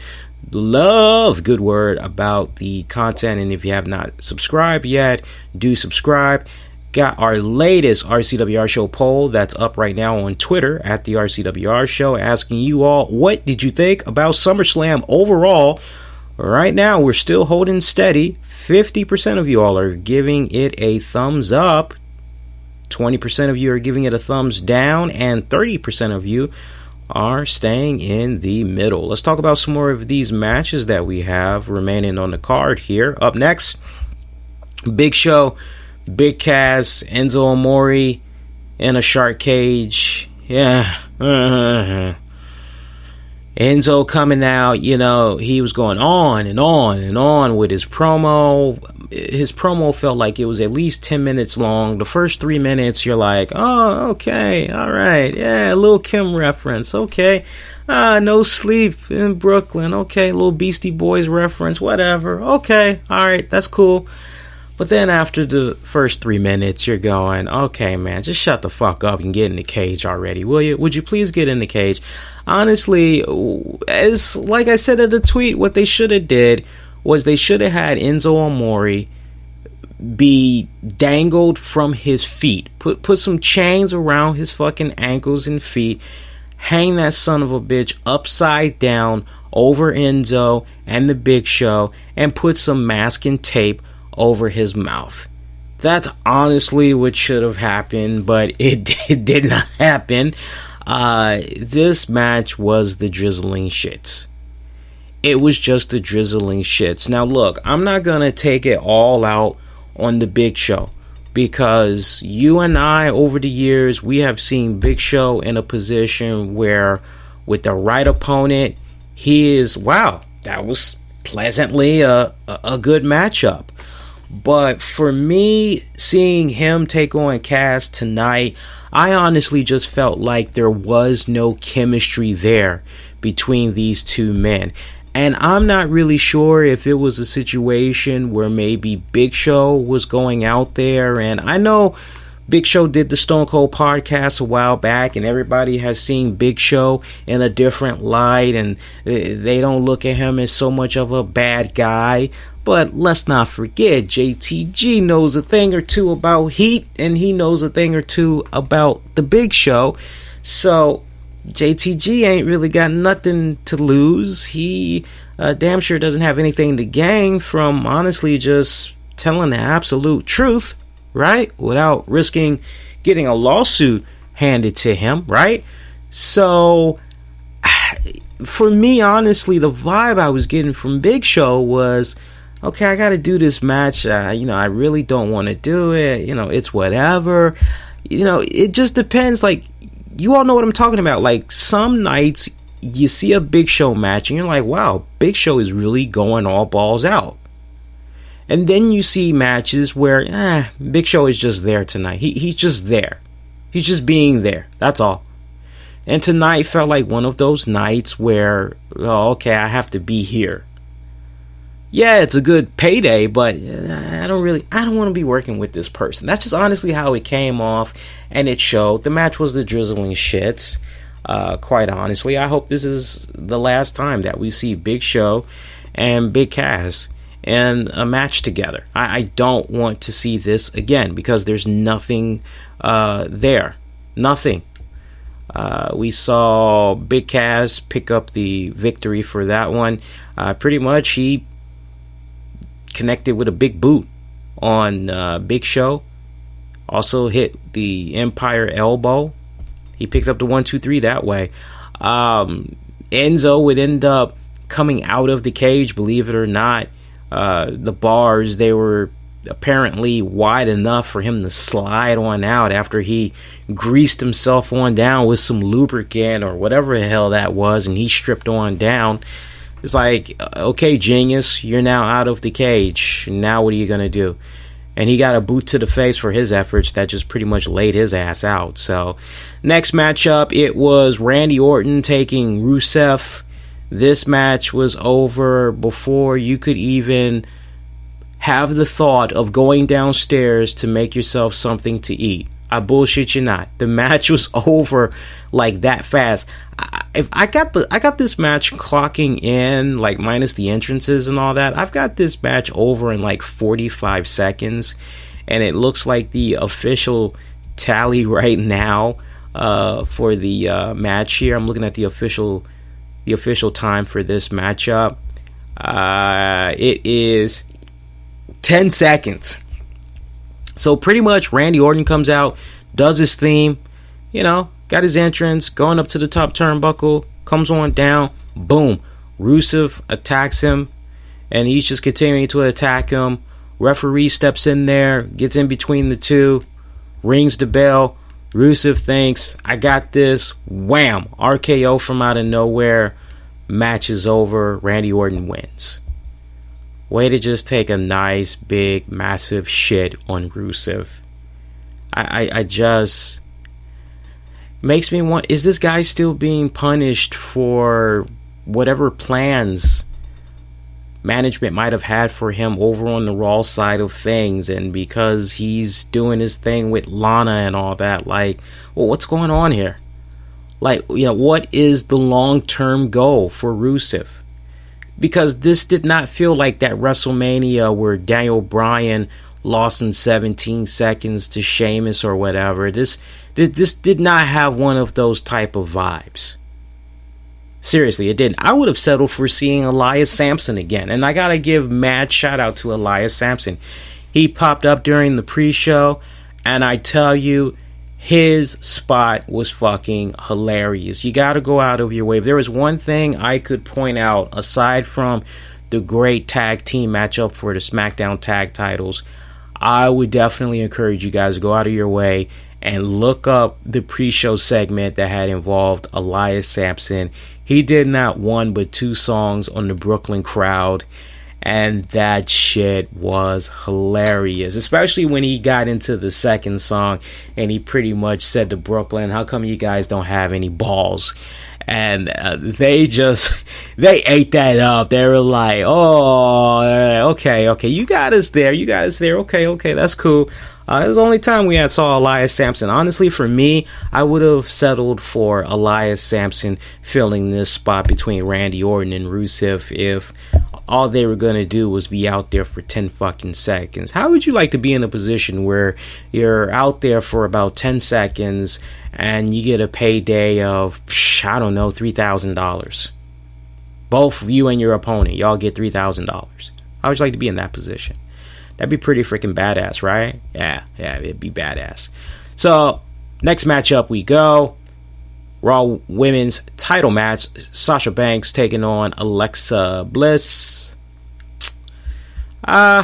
love, good word about the content. And if you have not subscribed yet, do subscribe. Got our latest RCWR show poll that's up right now on Twitter at the RCWR show, asking you all, what did you think about SummerSlam overall? Right now, we're still holding steady. 50% of you all are giving it a thumbs up. 20% of you are giving it a thumbs down, and 30% of you are staying in the middle. Let's talk about some more of these matches that we have remaining on the card here. Up next, Big Show, Big Cass, Enzo Amore in a shark cage. Yeah. Enzo coming out, he was going on and on and on with his promo. His promo felt like it was at least 10 minutes long. The first 3 minutes, you're like, oh, okay, all right, yeah, a little Kim reference, okay. No sleep in Brooklyn, okay, little Beastie Boys reference, whatever, okay, all right, that's cool. But then after the first 3 minutes, you're going, okay, man, just shut the fuck up and get in the cage already, will you? Would you please get in the cage? Honestly, as like I said in the tweet, what they should have did was they should have had Enzo Amore be dangled from his feet. Put some chains around his fucking ankles and feet. Hang that son of a bitch upside down over Enzo and the Big Show, and put some masking tape over his mouth. That's honestly what should have happened, but it did not happen. This match was the drizzling shits. It was just the drizzling shits. Now look, I'm not gonna take it all out on the Big Show, because you and I, over the years, we have seen Big Show in a position where with the right opponent, he is, wow, that was pleasantly a good matchup. But for me, seeing him take on Cass tonight, I honestly just felt like there was no chemistry there between these two men. And I'm not really sure if it was a situation where maybe Big Show was going out there. And I know Big Show did the Stone Cold podcast a while back, and everybody has seen Big Show in a different light, and they don't look at him as so much of a bad guy. But let's not forget, JTG knows a thing or two about heat, and he knows a thing or two about the Big Show. So JTG ain't really got nothing to lose. He damn sure doesn't have anything to gain from honestly just telling the absolute truth, right? Without risking getting a lawsuit handed to him, right? So for me, honestly, the vibe I was getting from Big Show was, okay, I got to do this match. I really don't want to do it. It's whatever. It just depends. Like, you all know what I'm talking about. Like, some nights you see a Big Show match and you're like, wow, Big Show is really going all balls out. And then you see matches where, Big Show is just there tonight. He's just there. He's just being there. That's all. And tonight felt like one of those nights where, oh, okay, I have to be here. Yeah, it's a good payday, but I don't want to be working with this person. That's just honestly how it came off, and it showed. The match was the drizzling shits. Quite honestly, I hope this is the last time that we see Big Show and Big Cass in a match together. I don't want to see this again, because there's nothing there. Nothing. We saw Big Cass pick up the victory for that one. Pretty much he connected with a big boot on Big Show. Also hit the Empire Elbow. He picked up the 1-2-3 that way. Enzo would end up coming out of the cage, believe it or not. The bars, they were apparently wide enough for him to slide on out after he greased himself on down with some lubricant or whatever the hell that was, and he stripped on down. It's like, okay, genius, you're now out of the cage. Now what are you going to do? And he got a boot to the face for his efforts that just pretty much laid his ass out. So, next matchup, it was Randy Orton taking Rusev. This match was over before you could even have the thought of going downstairs to make yourself something to eat. I bullshit you not. The match was over like that fast. I got this match clocking in, like minus the entrances and all that. I've got this match over in like 45 seconds, and it looks like the official tally right now for the match here. I'm looking at the official time for this matchup. It is 10 seconds. So pretty much Randy Orton comes out, does his theme, got his entrance, going up to the top turnbuckle, comes on down, boom. Rusev attacks him, and he's just continuing to attack him. Referee steps in there, gets in between the two, rings the bell. Rusev thinks, I got this. Wham! RKO from out of nowhere. Match is over. Randy Orton wins. Way to just take a nice, big, massive shit on Rusev. I just... makes me want... is this guy still being punished for whatever plans management might have had for him over on the Raw side of things, and because he's doing his thing with Lana and all that? Like, well, what's going on here? Like, you know, what is the long-term goal for Rusev? Because this did not feel like that WrestleMania where Daniel Bryan lost in 17 seconds to Sheamus or whatever. This did not have one of those type of vibes. Seriously, it didn't. I would have settled for seeing Elias Sampson again. And I gotta give mad shout out to Elias Sampson. He popped up during the pre-show, and I tell you, his spot was fucking hilarious. You gotta go out of your way. If there was one thing I could point out, aside from the great tag team matchup for the SmackDown tag titles, I would definitely encourage you guys to go out of your way and look up the pre-show segment that had involved Elias Sampson. He did not one but two songs on the Brooklyn crowd, and that shit was hilarious, especially when he got into the second song and he pretty much said to Brooklyn, how come you guys don't have any balls? And they ate that up. They were like, oh, okay, you got us there, okay, that's cool. It was the only time we had saw Elias Sampson. Honestly, for me, I would have settled for Elias Sampson filling this spot between Randy Orton and Rusev if all they were going to do was be out there for 10 fucking seconds. How would you like to be in a position where you're out there for about 10 seconds and you get a payday of, I don't know, $3,000? Both you and your opponent, y'all get $3,000. How would you like to be in that position? That'd be pretty freaking badass, right? Yeah, it'd be badass. So, next matchup we go. Raw Women's Title match. Sasha Banks taking on Alexa Bliss. Okay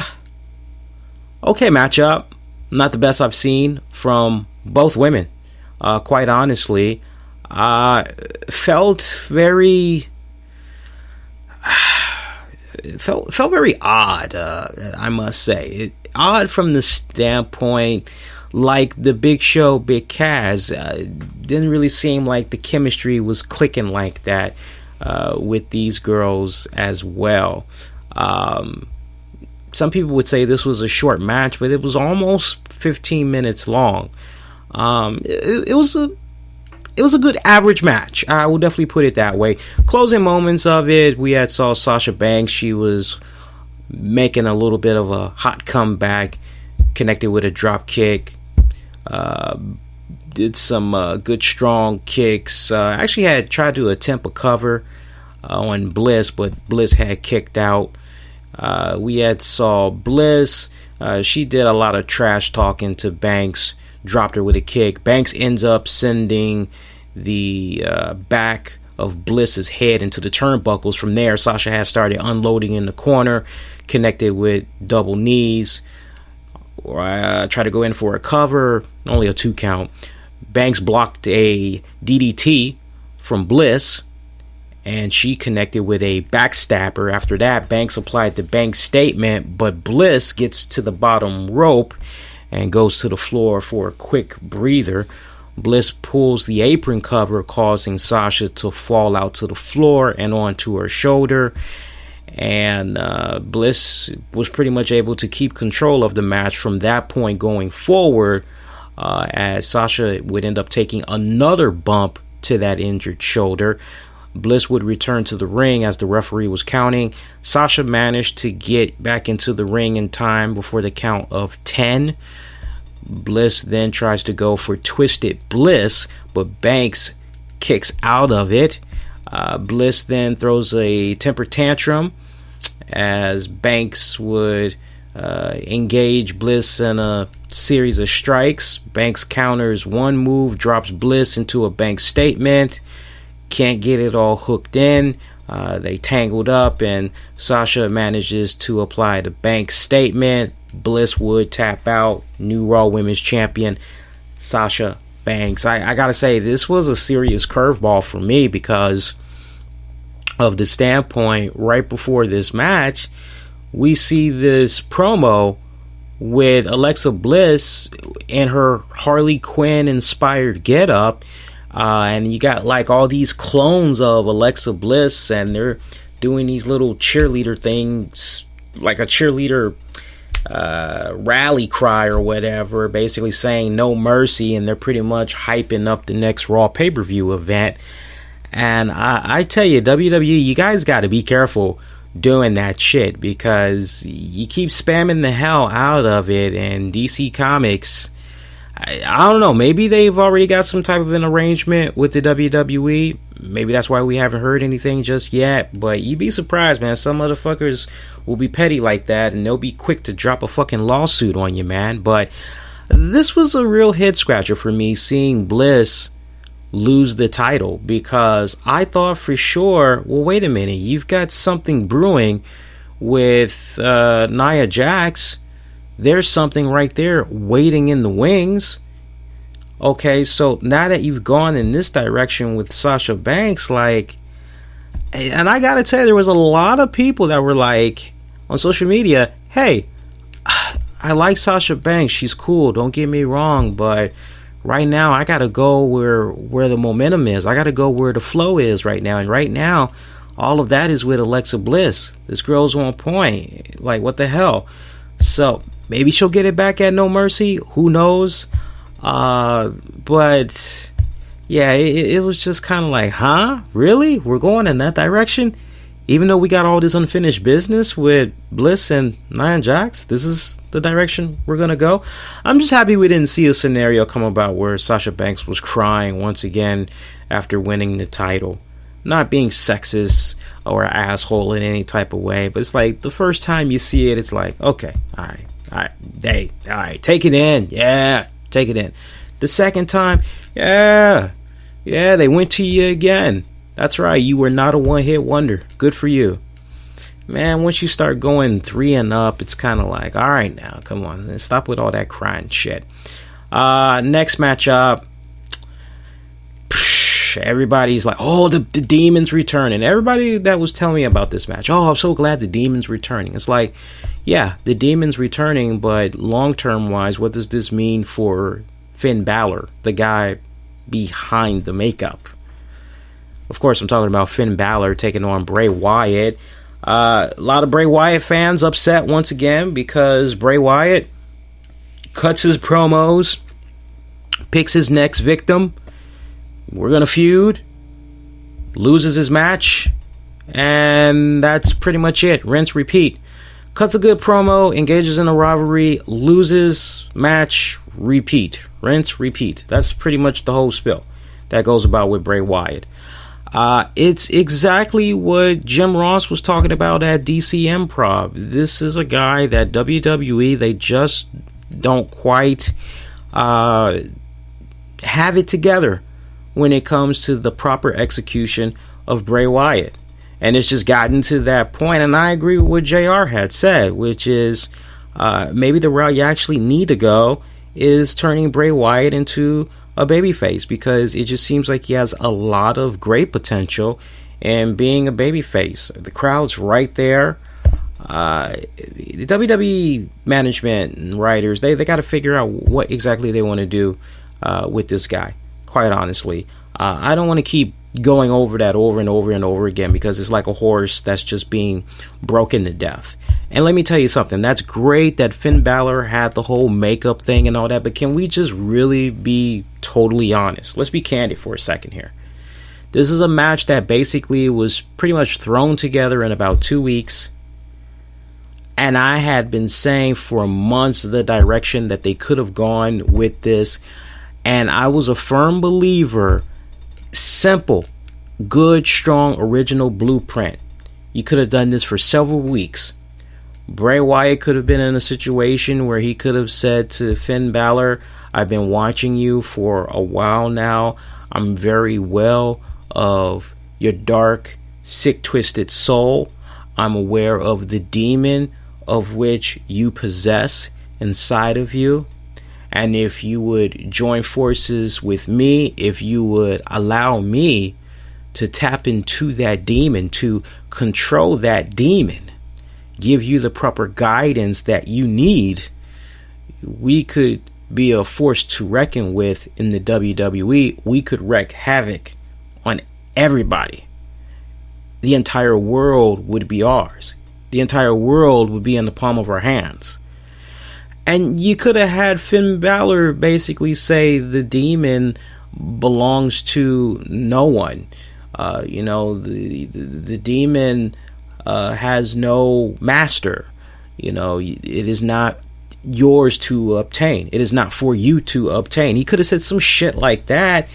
matchup. Not the best I've seen from both women. Quite honestly. Felt very odd, I must say. Odd from the standpoint, like the Big Show, Big Cass, didn't really seem like the chemistry was clicking like that with these girls as well. Some people would say this was a short match, but it was almost 15 minutes long. It was a good average match. I will definitely put it that way. Closing moments of it, we had saw Sasha Banks. She was making a little bit of a hot comeback, connected with a drop kick. Did some good strong kicks. Actually had tried to attempt a cover on Bliss, but Bliss had kicked out. We had saw Bliss. She did a lot of trash talking to Banks. Dropped her with a kick. Banks ends up sending the back of Bliss's head into the turnbuckles. From there, Sasha has started unloading in the corner, connected with double knees. Tried to go in for a cover, only a 2 count. Banks blocked a DDT from Bliss, and she connected with a backstabber. After that, Banks applied the Banks statement, but Bliss gets to the bottom rope and goes to the floor for a quick breather. Bliss pulls the apron cover, causing Sasha to fall out to the floor and onto her shoulder. And Bliss was pretty much able to keep control of the match from that point going forward, as Sasha would end up taking another bump to that injured shoulder. Bliss would return to the ring as the referee was counting. Sasha managed to get back into the ring in time before the count of 10. Bliss then tries to go for Twisted Bliss, but Banks kicks out of it. Bliss then throws a temper tantrum as Banks would engage Bliss in a series of strikes. Banks counters one move, drops Bliss into a Banks statement. Can't get it all hooked in. They tangled up, and Sasha manages to apply the Banks statement. Bliss would tap out. New Raw Women's Champion Sasha Banks. I gotta say, this was a serious curveball for me, because of the standpoint, right before this match, we see this promo with Alexa Bliss in her Harley Quinn inspired getup, and you got like all these clones of Alexa Bliss, and they're doing these little cheerleader things, like a cheerleader rally cry or whatever, basically saying no mercy, and they're pretty much hyping up the next Raw pay-per-view event. And I tell you, WWE, you guys got to be careful doing that shit, because you keep spamming the hell out of it, and DC Comics, I don't know, maybe they've already got some type of an arrangement with the WWE. Maybe that's why we haven't heard anything just yet, but you'd be surprised, man. Some motherfuckers will be petty like that, and they'll be quick to drop a fucking lawsuit on you, man. But this was a real head scratcher for me, seeing Bliss lose the title, because I thought for sure, well, wait a minute, you've got something brewing with Nia Jax. There's something right there waiting in the wings. Okay, so now that you've gone in this direction with Sasha Banks, like, and I gotta tell you, there was a lot of people that were like on social media, hey, I like Sasha Banks, she's cool, don't get me wrong, but right now I gotta go where the momentum is. I gotta go where the flow is right now. And right now, all of that is with Alexa Bliss. This girl's on point. Like, what the hell? So maybe she'll get it back at No Mercy. Who knows? But yeah, it was just kind of like, huh? Really? We're going in that direction? Even though we got all this unfinished business with Bliss and Nia Jax, this is the direction we're going to go. I'm just happy we didn't see a scenario come about where Sasha Banks was crying once again after winning the title. Not being sexist or an asshole in any type of way, but it's like the first time you see it, it's like, okay, all right, take it in. Yeah, take it in. The second time, yeah, they went to you again. That's right, you were not a one-hit wonder. Good for you. Man, once you start going 3 and up, it's kind of like, all right now, come on, stop with all that crying shit. Next matchup, everybody's like, oh, the Demon's returning. Everybody that was telling me about this match, oh, I'm so glad the Demon's returning. It's like, yeah, the Demon's returning, but long-term wise, what does this mean for Finn Balor, the guy behind the makeup? Of course, I'm talking about Finn Balor taking on Bray Wyatt. A lot of Bray Wyatt fans upset once again because Bray Wyatt cuts his promos, picks his next victim. We're going to feud, loses his match, and that's pretty much it. Rinse, repeat. Cuts a good promo, engages in a rivalry, loses, match, repeat. Rinse, repeat. That's pretty much the whole spiel that goes about with Bray Wyatt. It's exactly what Jim Ross was talking about at DC Improv. This is a guy that WWE, they just don't quite have it together when it comes to the proper execution of Bray Wyatt. And it's just gotten to that point, and I agree with what JR had said, which is maybe the route you actually need to go is turning Bray Wyatt into a babyface, because it just seems like he has a lot of great potential in being a babyface. The crowd's right there. The WWE management and writers, they got to figure out what exactly they want to do with this guy, quite honestly. I don't want to keep going over that over and over and over again, because it's like a horse that's just being broken to death. And let me tell you something, that's great that Finn Balor had the whole makeup thing and all that, but can we just really be totally honest? Let's be candid for a second here. This is a match that basically was pretty much thrown together in about 2 weeks, and I had been saying for months the direction that they could have gone with this, and I was a firm believer, simple, good, strong, original blueprint. You could have done this for several weeks. Bray Wyatt could have been in a situation where he could have said to Finn Balor, I've been watching you for a while now. I'm very well of your dark, sick, twisted soul. I'm aware of the demon of which you possess inside of you. And if you would join forces with me, if you would allow me to tap into that demon, to control that demon, give you the proper guidance that you need, we could be a force to reckon with in the WWE. We could wreak havoc on everybody. The entire world would be ours. The entire world would be in the palm of our hands. And you could have had Finn Balor basically say the demon belongs to no one. The demon has no master. It is not yours to obtain. It is not for you to obtain. He could have said some shit like that,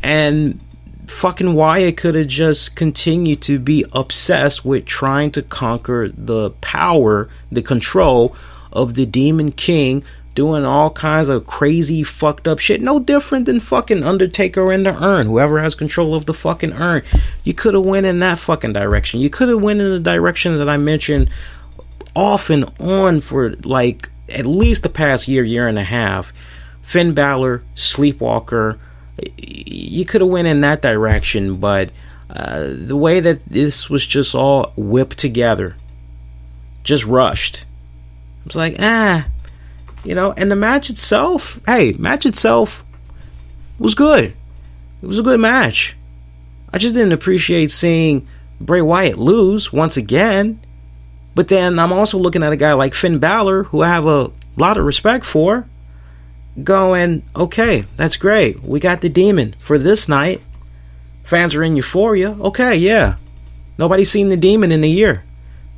and fucking Wyatt could have just continued to be obsessed with trying to conquer the power, the control of the Demon King, doing all kinds of crazy fucked up shit. No different than fucking Undertaker in the urn. Whoever has control of the fucking urn. You could have went in that fucking direction. You could have went in the direction that I mentioned off and on for like at least the past year and a half. Finn Balor, Sleepwalker. You could have went in that direction, but the way that this was just all whipped together, just rushed. I was like, and the match itself, was good. It was a good match. I just didn't appreciate seeing Bray Wyatt lose once again. But then I'm also looking at a guy like Finn Balor, who I have a lot of respect for, going, okay, that's great. We got the demon for this night. Fans are in euphoria. Okay, yeah. Nobody's seen the demon in a year.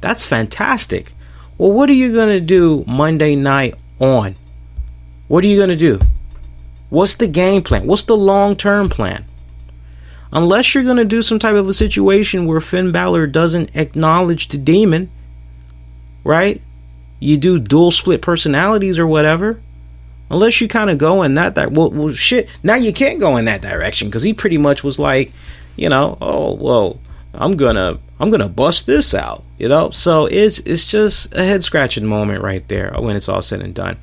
That's fantastic. Well, what are you going to do Monday night on? What are you going to do? What's the game plan? What's the long-term plan? Unless you're going to do some type of a situation where Finn Balor doesn't acknowledge the demon, right? You do dual split personalities or whatever. Unless you kind of go in that well, shit. Now you can't go in that direction because he pretty much was like, oh well, I'm gonna bust this out, So it's just a head scratching moment right there when it's all said and done.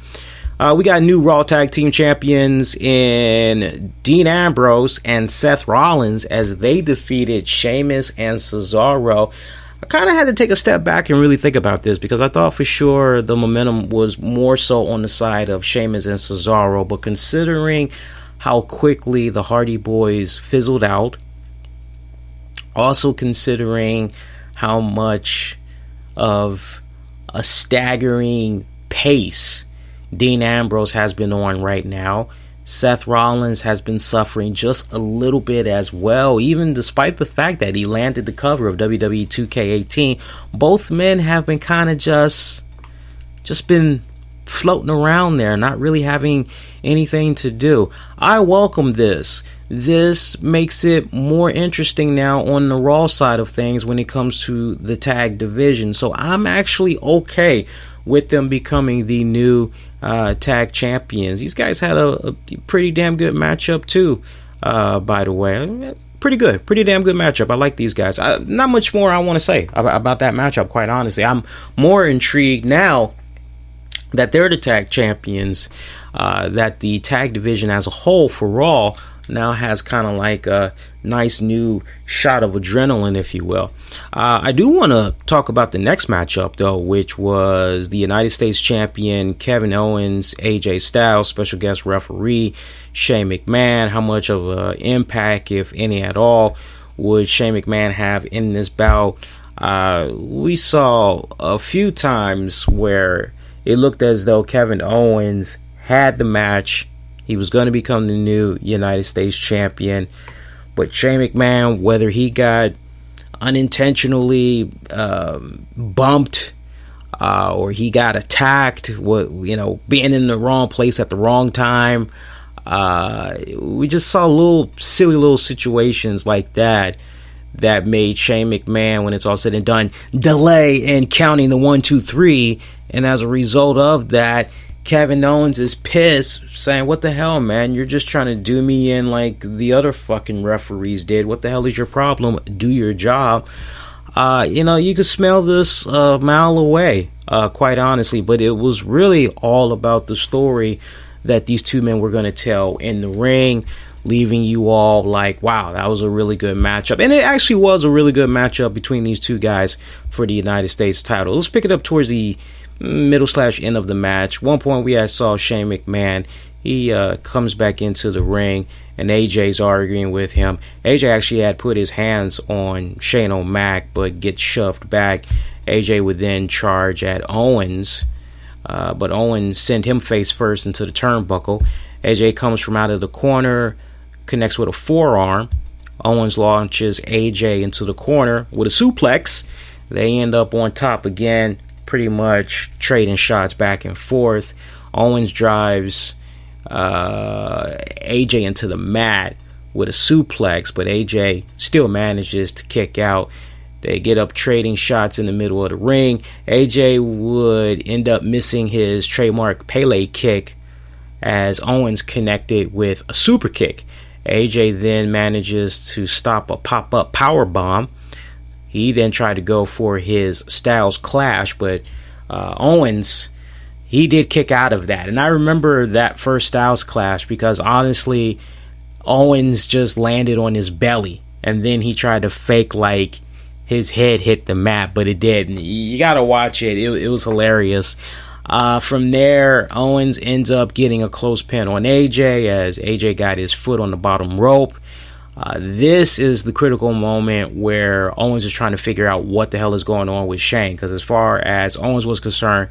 We got new Raw Tag Team Champions in Dean Ambrose and Seth Rollins as they defeated Sheamus and Cesaro. I kind of had to take a step back and really think about this because I thought for sure the momentum was more so on the side of Sheamus and Cesaro, but considering how quickly the Hardy Boys fizzled out, also considering how much of a staggering pace Dean Ambrose has been on right now, Seth Rollins has been suffering just a little bit as well, even despite the fact that he landed the cover of WWE 2K18. Both men have been kind of just been floating around there, not really having anything to do. I welcome this. This makes it more interesting now on the Raw side of things when it comes to the tag division. So I'm actually okay with them becoming the new tag champions. These guys had a pretty damn good matchup too, by the way. Pretty damn good matchup. I like these guys. Not much more I want to say about that matchup, quite honestly. I'm more intrigued now that they're the tag champions, that the tag division as a whole for Raw now has kind of like a nice new shot of adrenaline, if you will. I do want to talk about the next matchup, though, which was the United States champion Kevin Owens, AJ Styles, special guest referee Shane McMahon. How much of an impact, if any at all, would Shane McMahon have in this bout? We saw a few times where it looked as though Kevin Owens had the match. He was going to become the new United States champion. But Shane McMahon, whether he got unintentionally bumped or he got attacked, being in the wrong place at the wrong time, we just saw silly little situations like that made Shane McMahon, when it's all said and done, delay in counting the 1, 2, 3. And as a result of that, Kevin Owens is pissed, saying, what the hell, man? You're just trying to do me in like the other fucking referees did. What the hell is your problem? Do your job. You could smell this a mile away, quite honestly. But it was really all about the story that these two men were going to tell in the ring. leaving you all like, wow, that was a really good matchup. And it actually was a really good matchup between these two guys for the United States title. Let's pick it up towards the middle/end of the match. One point we saw Shane McMahon. He comes back into the ring, and AJ's arguing with him. AJ actually had put his hands on Shane O'Mac, but gets shoved back. AJ would then charge at Owens, but Owens sent him face first into the turnbuckle. AJ comes from out of the corner, connects with a forearm. Owens launches AJ into the corner with a suplex. They end up on top again, pretty much trading shots back and forth. Owens drives AJ into the mat with a suplex, but AJ still manages to kick out. They get up trading shots in the middle of the ring. AJ would end up missing his trademark Pele kick as Owens connected with a super kick. AJ then manages to stop a pop-up power bomb. He then tried to go for his Styles Clash, but Owens, he did kick out of that. And I remember that first Styles Clash because honestly, Owens just landed on his belly and then he tried to fake like his head hit the mat, but it didn't. You gotta watch it. It was hilarious. From there, Owens ends up getting a close pin on AJ as AJ got his foot on the bottom rope. This is the critical moment where Owens is trying to figure out what the hell is going on with Shane, because as far as Owens was concerned,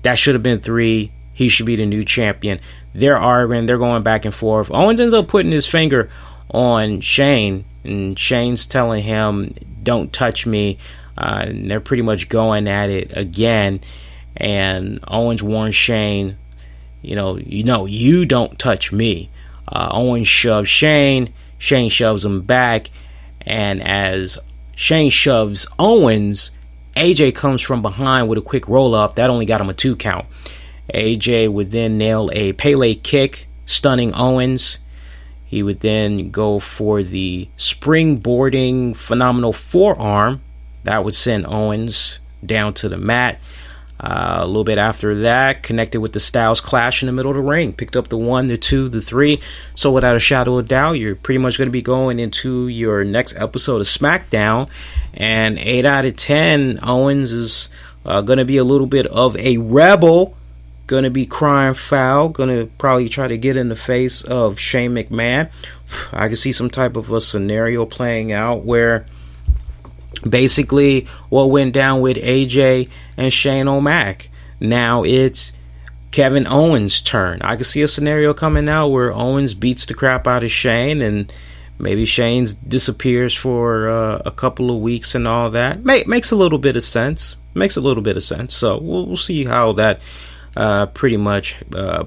that should have been 3. He should be the new champion. They're arguing. They're going back and forth. Owens ends up putting his finger on Shane, and Shane's telling him, don't touch me. And they're pretty much going at it again. And Owens warns Shane, you don't touch me. Owens shoves Shane. Shane shoves him back. And as Shane shoves Owens, AJ comes from behind with a quick roll up. That only got him a 2 count. AJ would then nail a Pele kick, stunning Owens. He would then go for the springboarding phenomenal forearm. That would send Owens down to the mat. A little bit after that, connected with the Styles Clash in the middle of the ring. Picked up the 1, the 2, the 3. So without a shadow of doubt, you're pretty much going to be going into your next episode of SmackDown. And 8 out of 10, Owens is going to be a little bit of a rebel. Going to be crying foul. Going to probably try to get in the face of Shane McMahon. I can see some type of a scenario playing out where basically what went down with AJ and Shane O'Mac, now it's Kevin Owens' turn. I can see a scenario coming out where Owens beats the crap out of Shane and maybe Shane disappears for a couple of weeks and all that. Makes a little bit of sense. So we'll see how that pretty much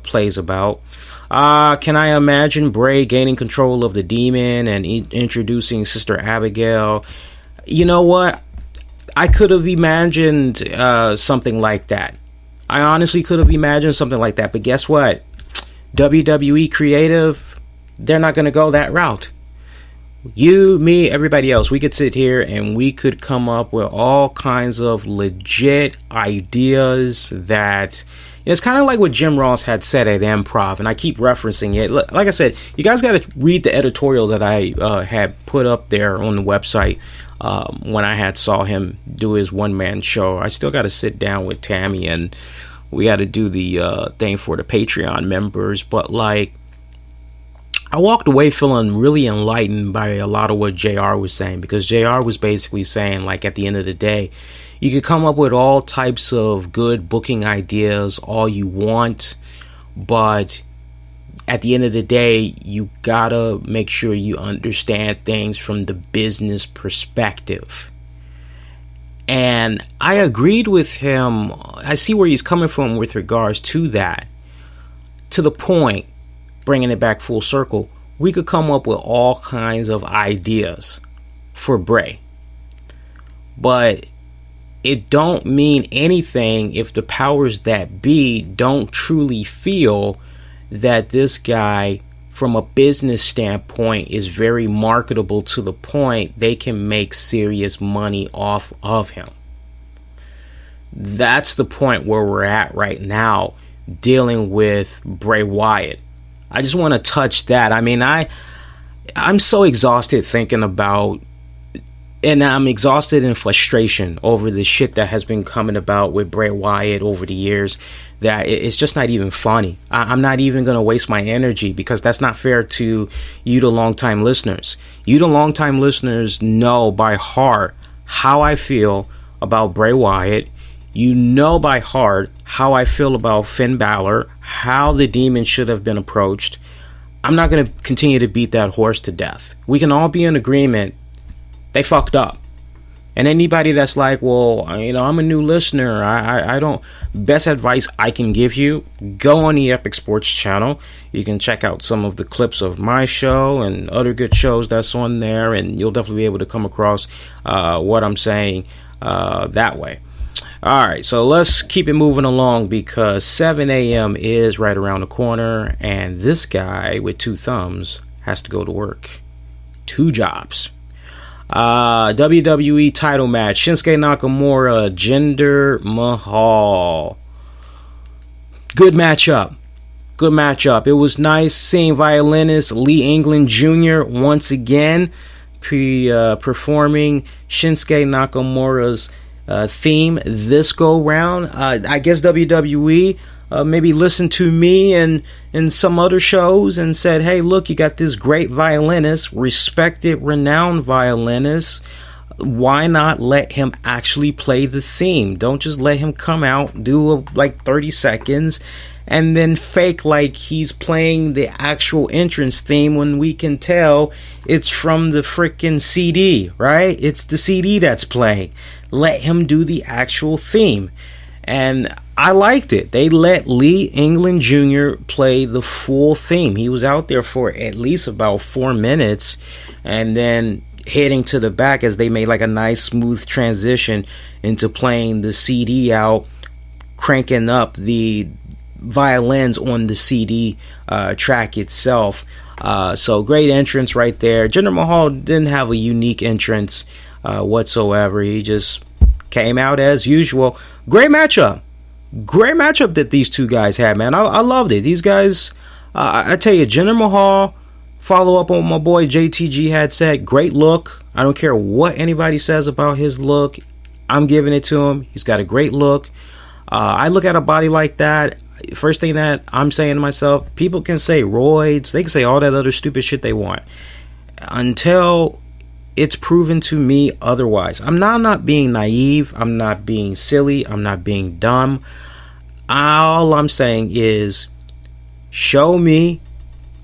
plays about. Can I imagine Bray gaining control of the Demon and introducing Sister Abigail? You know what? I could have imagined something like that. I honestly could have imagined something like that. But guess what? WWE Creative, they're not going to go that route. You, me, everybody else, we could sit here and we could come up with all kinds of legit ideas that... It's kind of like what Jim Ross had said at Improv, and I keep referencing it. Like I said, you guys got to read the editorial that I had put up there on the website when I had saw him do his one-man show. I still got to sit down with Tammy, and we got to do the thing for the Patreon members. But, like, I walked away feeling really enlightened by a lot of what JR was saying, because JR was basically saying, like, at the end of the day, you could come up with all types of good booking ideas all you want, but at the end of the day, you gotta make sure you understand things from the business perspective. And I agreed with him. I see where he's coming from with regards to that. To the point, bringing it back full circle, we could come up with all kinds of ideas for Bray. But it don't mean anything if the powers that be don't truly feel that this guy, from a business standpoint, is very marketable to the point they can make serious money off of him. That's the point where we're at right now, dealing with Bray Wyatt. I just want to touch that. I mean, I'm so exhausted thinking about, and I'm exhausted in frustration over the shit that has been coming about with Bray Wyatt over the years, that it's just not even funny. I'm not even going to waste my energy, because that's not fair to you, the longtime listeners. You, the longtime listeners, know by heart how I feel about Bray Wyatt. You know by heart how I feel about Finn Balor, how the Demon should have been approached. I'm not going to continue to beat that horse to death. We can all be in agreement they fucked up. And anybody that's like, well, I'm a new listener, I don't, best advice I can give you, go on the Epic Sports channel. You can check out some of the clips of my show and other good shows that's on there, and you'll definitely be able to come across what I'm saying that way. All right, so let's keep it moving along, because 7 a.m. is right around the corner, and this guy with two thumbs has to go to work. 2 jobs. WWE title match, Shinsuke Nakamura, Jinder Mahal. Good matchup. It was nice seeing violinist Lee England Jr. once again performing Shinsuke Nakamura's theme this go round. I guess WWE maybe listened to me and some other shows and said, hey, look, you got this great violinist, respected, renowned violinist. Why not let him actually play the theme? Don't just let him come out, do like 30 seconds, and then fake like he's playing the actual entrance theme when we can tell it's from the freaking CD, right? It's the CD that's playing. Let him do the actual theme. And I liked it. They let Lee England Jr. play the full theme. He was out there for at least about 4 minutes, and then heading to the back as they made like a nice smooth transition into playing the CD out, cranking up the violins on the CD track itself. So great entrance right there. Jinder Mahal didn't have a unique entrance whatsoever. He just came out as usual. Great matchup that these two guys had, man. I loved it. These guys, I tell you, Jinder Mahal, follow up on what my boy JTG had said. Great look. I don't care what anybody says about his look. I'm giving it to him. He's got a great look. I look at a body like that. First thing that I'm saying to myself, people can say roids. They can say all that other stupid shit they want. Until it's proven to me otherwise. I'm not being naive. I'm not being silly. I'm not being dumb. All I'm saying is, show me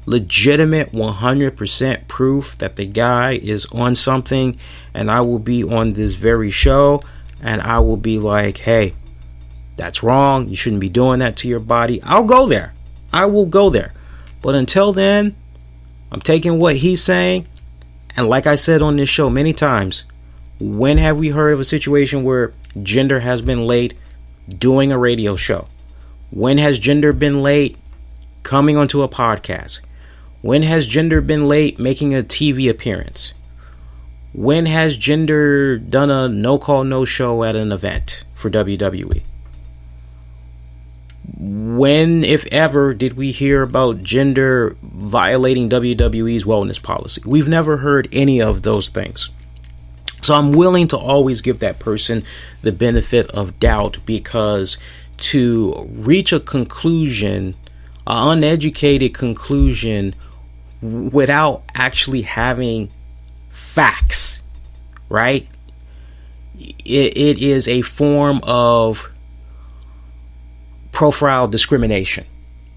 legitimate 100% proof that the guy is on something, and I will be on this very show, and I will be like, hey, that's wrong. You shouldn't be doing that to your body. I'll go there. I will go there. But until then, I'm taking what he's saying. And like I said on this show many times, when have we heard of a situation where Jinder has been late doing a radio show? When has Jinder been late coming onto a podcast? When has Jinder been late making a TV appearance? When has Jinder done a no-call, no-show at an event for WWE? When, if ever, did we hear about Jinder violating WWE's wellness policy? We've never heard any of those things. So I'm willing to always give that person the benefit of doubt, because to reach a conclusion, an uneducated conclusion, without actually having facts, right? It is a form of profile discrimination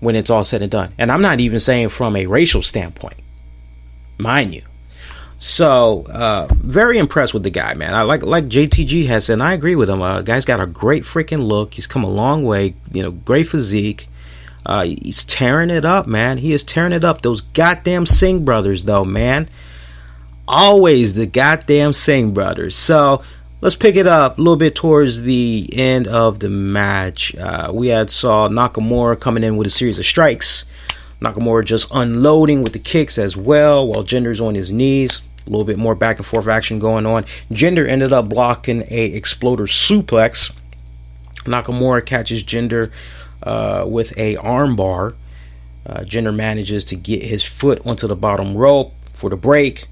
when it's all said and done. And I'm not even saying from a racial standpoint, mind you. So, very impressed with the guy, man. I like JTG has said, and I agree with him. Guy's got a great freaking look. He's come a long way. Great physique. He's tearing it up, man. He is tearing it up. Those goddamn Singh brothers, though, man. Always the goddamn Singh brothers. So, let's pick it up a little bit towards the end of the match. We saw Nakamura coming in with a series of strikes. Nakamura just unloading with the kicks as well, while Jinder's on his knees. A little bit more back and forth action going on. Jinder ended up blocking a exploder suplex. Nakamura catches Jinder with a armbar. Jinder manages to get his foot onto the bottom rope, for the break.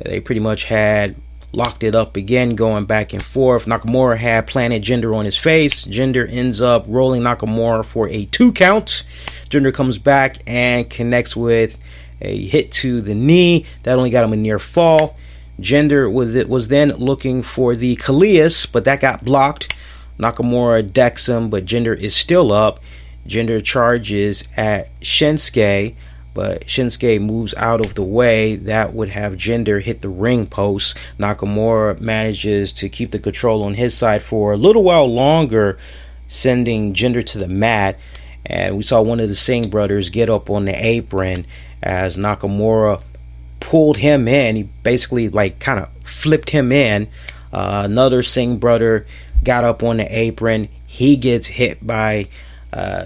They pretty much had locked it up again, going back and forth. Nakamura had planted Jinder on his face. Jinder ends up rolling Nakamura for a 2 count. Jinder comes back and connects with a hit to the knee. That only got him a near fall. Jinder was then looking for the Kalias, but that got blocked. Nakamura decks him, but Jinder is still up. Jinder charges at Shinsuke, but Shinsuke moves out of the way. That would have Jinder hit the ring post. Nakamura manages to keep the control on his side for a little while longer, sending Jinder to the mat. And we saw one of the Singh brothers get up on the apron as Nakamura pulled him in. He basically kind of flipped him in. Another Singh brother got up on the apron. He gets hit by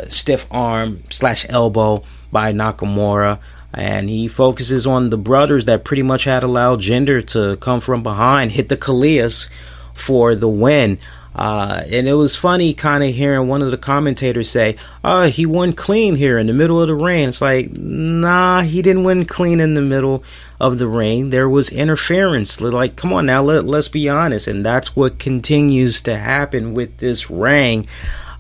stiff arm / elbow by Nakamura, and he focuses on the brothers that pretty much had allowed Jinder to come from behind, hit the Kalias for the win. And it was funny kind of hearing one of the commentators say, he won clean here in the middle of the ring. It's like, nah, he didn't win clean in the middle of the ring. There was interference. Like, come on now, let's be honest. And that's what continues to happen with this reign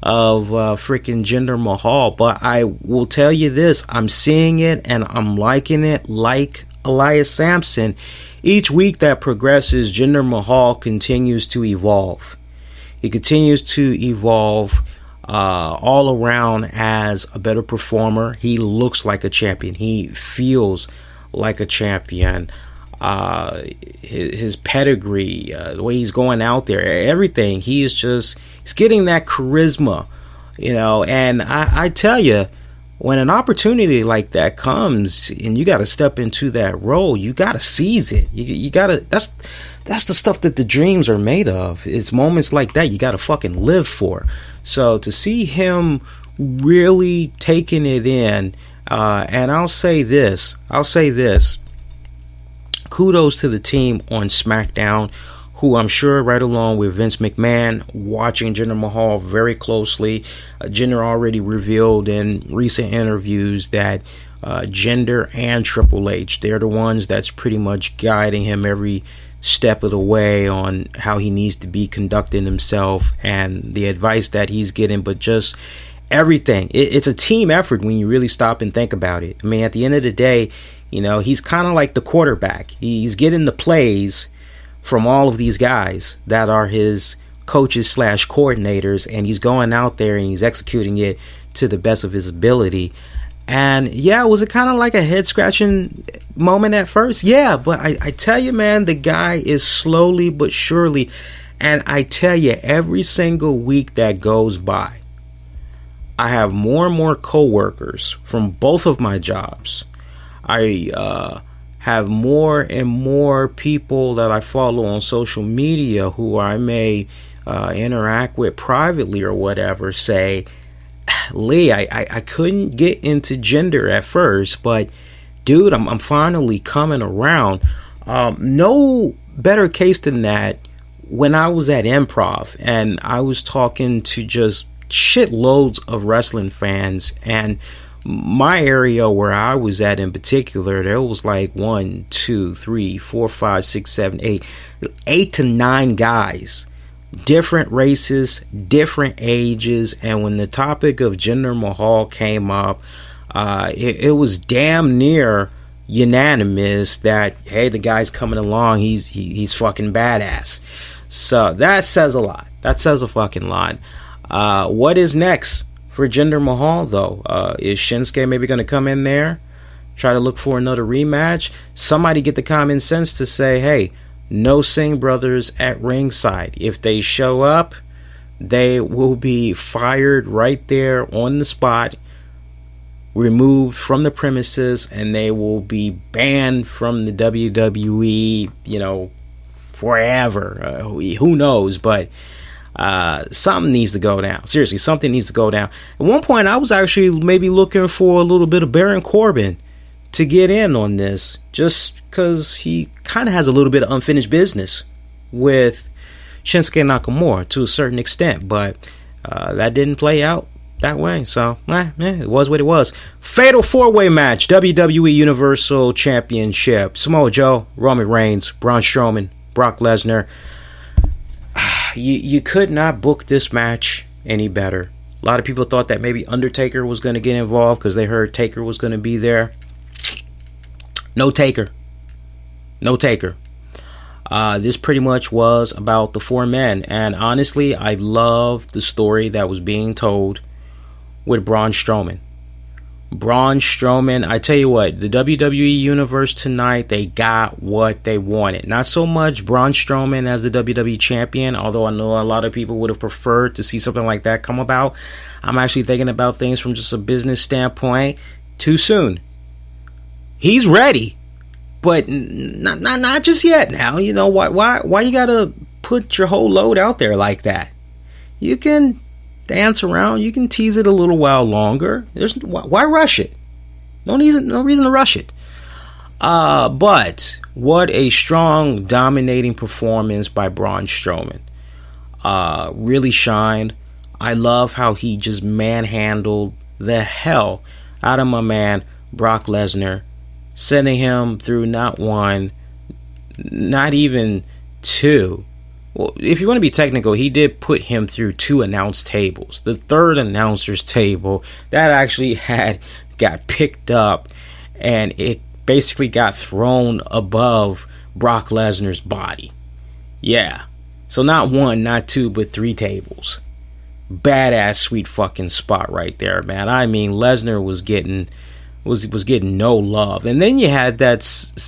of freaking Jinder Mahal. But I will tell you this, I'm seeing it and I'm liking it like Elias Sampson. Each week that progresses, Jinder Mahal continues to evolve. He continues to evolve all around as a better performer. He looks like a champion. He feels like a champion. His pedigree, the way he's going out there, everything. He's getting that charisma, and I tell you, when an opportunity like that comes and you got to step into that role, you got to seize it. You got to, that's the stuff that the dreams are made of. It's moments like that you got to fucking live for. So to see him really taking it in, and I'll say this, kudos to the team on SmackDown, who I'm sure right along with Vince McMahon watching Jinder Mahal very closely. Jinder already revealed in recent interviews that Jinder and Triple H, they're the ones that's pretty much guiding him every step of the way on how he needs to be conducting himself and the advice that he's getting, but just everything. It's a team effort when you really stop and think about it. I mean, at the end of the day, he's kind of like the quarterback. He's getting the plays from all of these guys that are his coaches / coordinators, and he's going out there and he's executing it to the best of his ability. And yeah, was it kind of like a head scratching moment at first? Yeah, but I tell you, man, the guy is slowly but surely, and I tell you, every single week that goes by, I have more and more coworkers from both of my jobs. I have more and more people that I follow on social media who I may interact with privately or whatever say, Lee, I couldn't get into Jinder at first, but dude, I'm finally coming around. No better case than that when I was at Improv and I was talking to just shitloads of wrestling fans, and my area where I was at in particular, there was like 1, 2, 3, 4, 5, 6, 7, 8 to 9 guys, different races, different ages. And when the topic of Jinder Mahal came up, it was damn near unanimous that, hey, the guy's coming along, he's fucking badass. So that says a lot. That says a fucking lot. What is next for Jinder Mahal, though? Is Shinsuke maybe going to come in there, try to look for another rematch? Somebody get the common sense to say, hey, no Singh brothers at ringside. If they show up, they will be fired right there on the spot, removed from the premises, and they will be banned from the WWE, forever. Who knows? But something needs to go down. Seriously, something needs to go down. At one point, I was actually maybe looking for a little bit of Baron Corbin to get in on this, just because he kind of has a little bit of unfinished business with Shinsuke Nakamura to a certain extent, but that didn't play out that way. So, it was what it was. Fatal 4-way match, WWE Universal Championship. Samoa Joe, Roman Reigns, Braun Strowman, Brock Lesnar. You could not book this match any better. A lot of people thought that maybe Undertaker was going to get involved because they heard Taker was going to be there. No Taker. This pretty much was about the 4 men. And honestly, I loved the story that was being told with Braun Strowman. I tell you what, the WWE Universe tonight, they got what they wanted. Not so much Braun Strowman as the WWE Champion, although I know a lot of people would have preferred to see something like that come about. I'm actually thinking about things from just a business standpoint. Too soon. He's ready, but not just yet. Now, you know why you gotta put your whole load out there like that? You can dance around. You can tease it a little while longer. Why rush it? No reason to rush it. But what a strong, dominating performance by Braun Strowman. Really shined. I love how he just manhandled the hell out of my man Brock Lesnar, sending him through not one, not even 2. Well, if you want to be technical, he did put him through 2 announce tables. The third announcer's table, that actually got picked up, and it basically got thrown above Brock Lesnar's body. Yeah. So not 1, not 2, but 3 tables. Badass sweet fucking spot right there, man. I mean, Lesnar was getting no love. And then you had that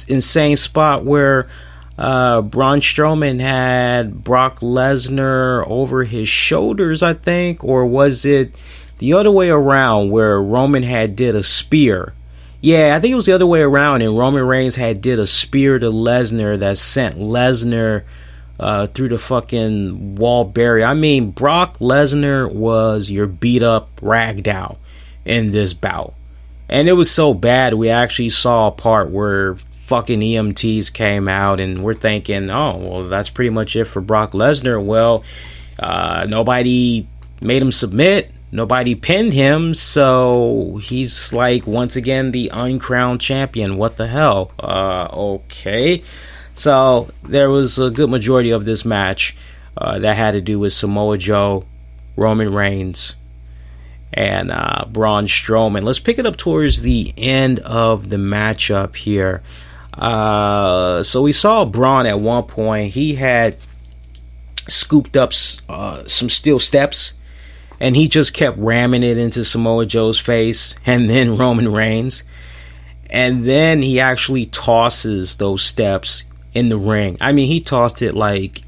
insane spot where Braun Strowman had Brock Lesnar over his shoulders, I think, or was it the other way around where Roman did a spear? Yeah, I think it was the other way around, and Roman Reigns did a spear to Lesnar that sent Lesnar through the fucking wall barrier. I mean, Brock Lesnar was your beat up ragdoll in this bout. And it was so bad, we actually saw a part where fucking EMTs came out, and we're thinking, oh, well, that's pretty much it for Brock Lesnar. Well, nobody made him submit. Nobody pinned him. So he's like, once again, the uncrowned champion. What the hell? Okay. So there was a good majority of this match that had to do with Samoa Joe, Roman Reigns, and Braun Strowman. Let's pick it up towards the end of the matchup here. So we saw Braun at one point. He had scooped up some steel steps, and he just kept ramming it into Samoa Joe's face and then Roman Reigns. And then he actually tosses those steps in the ring. I mean, he tossed it like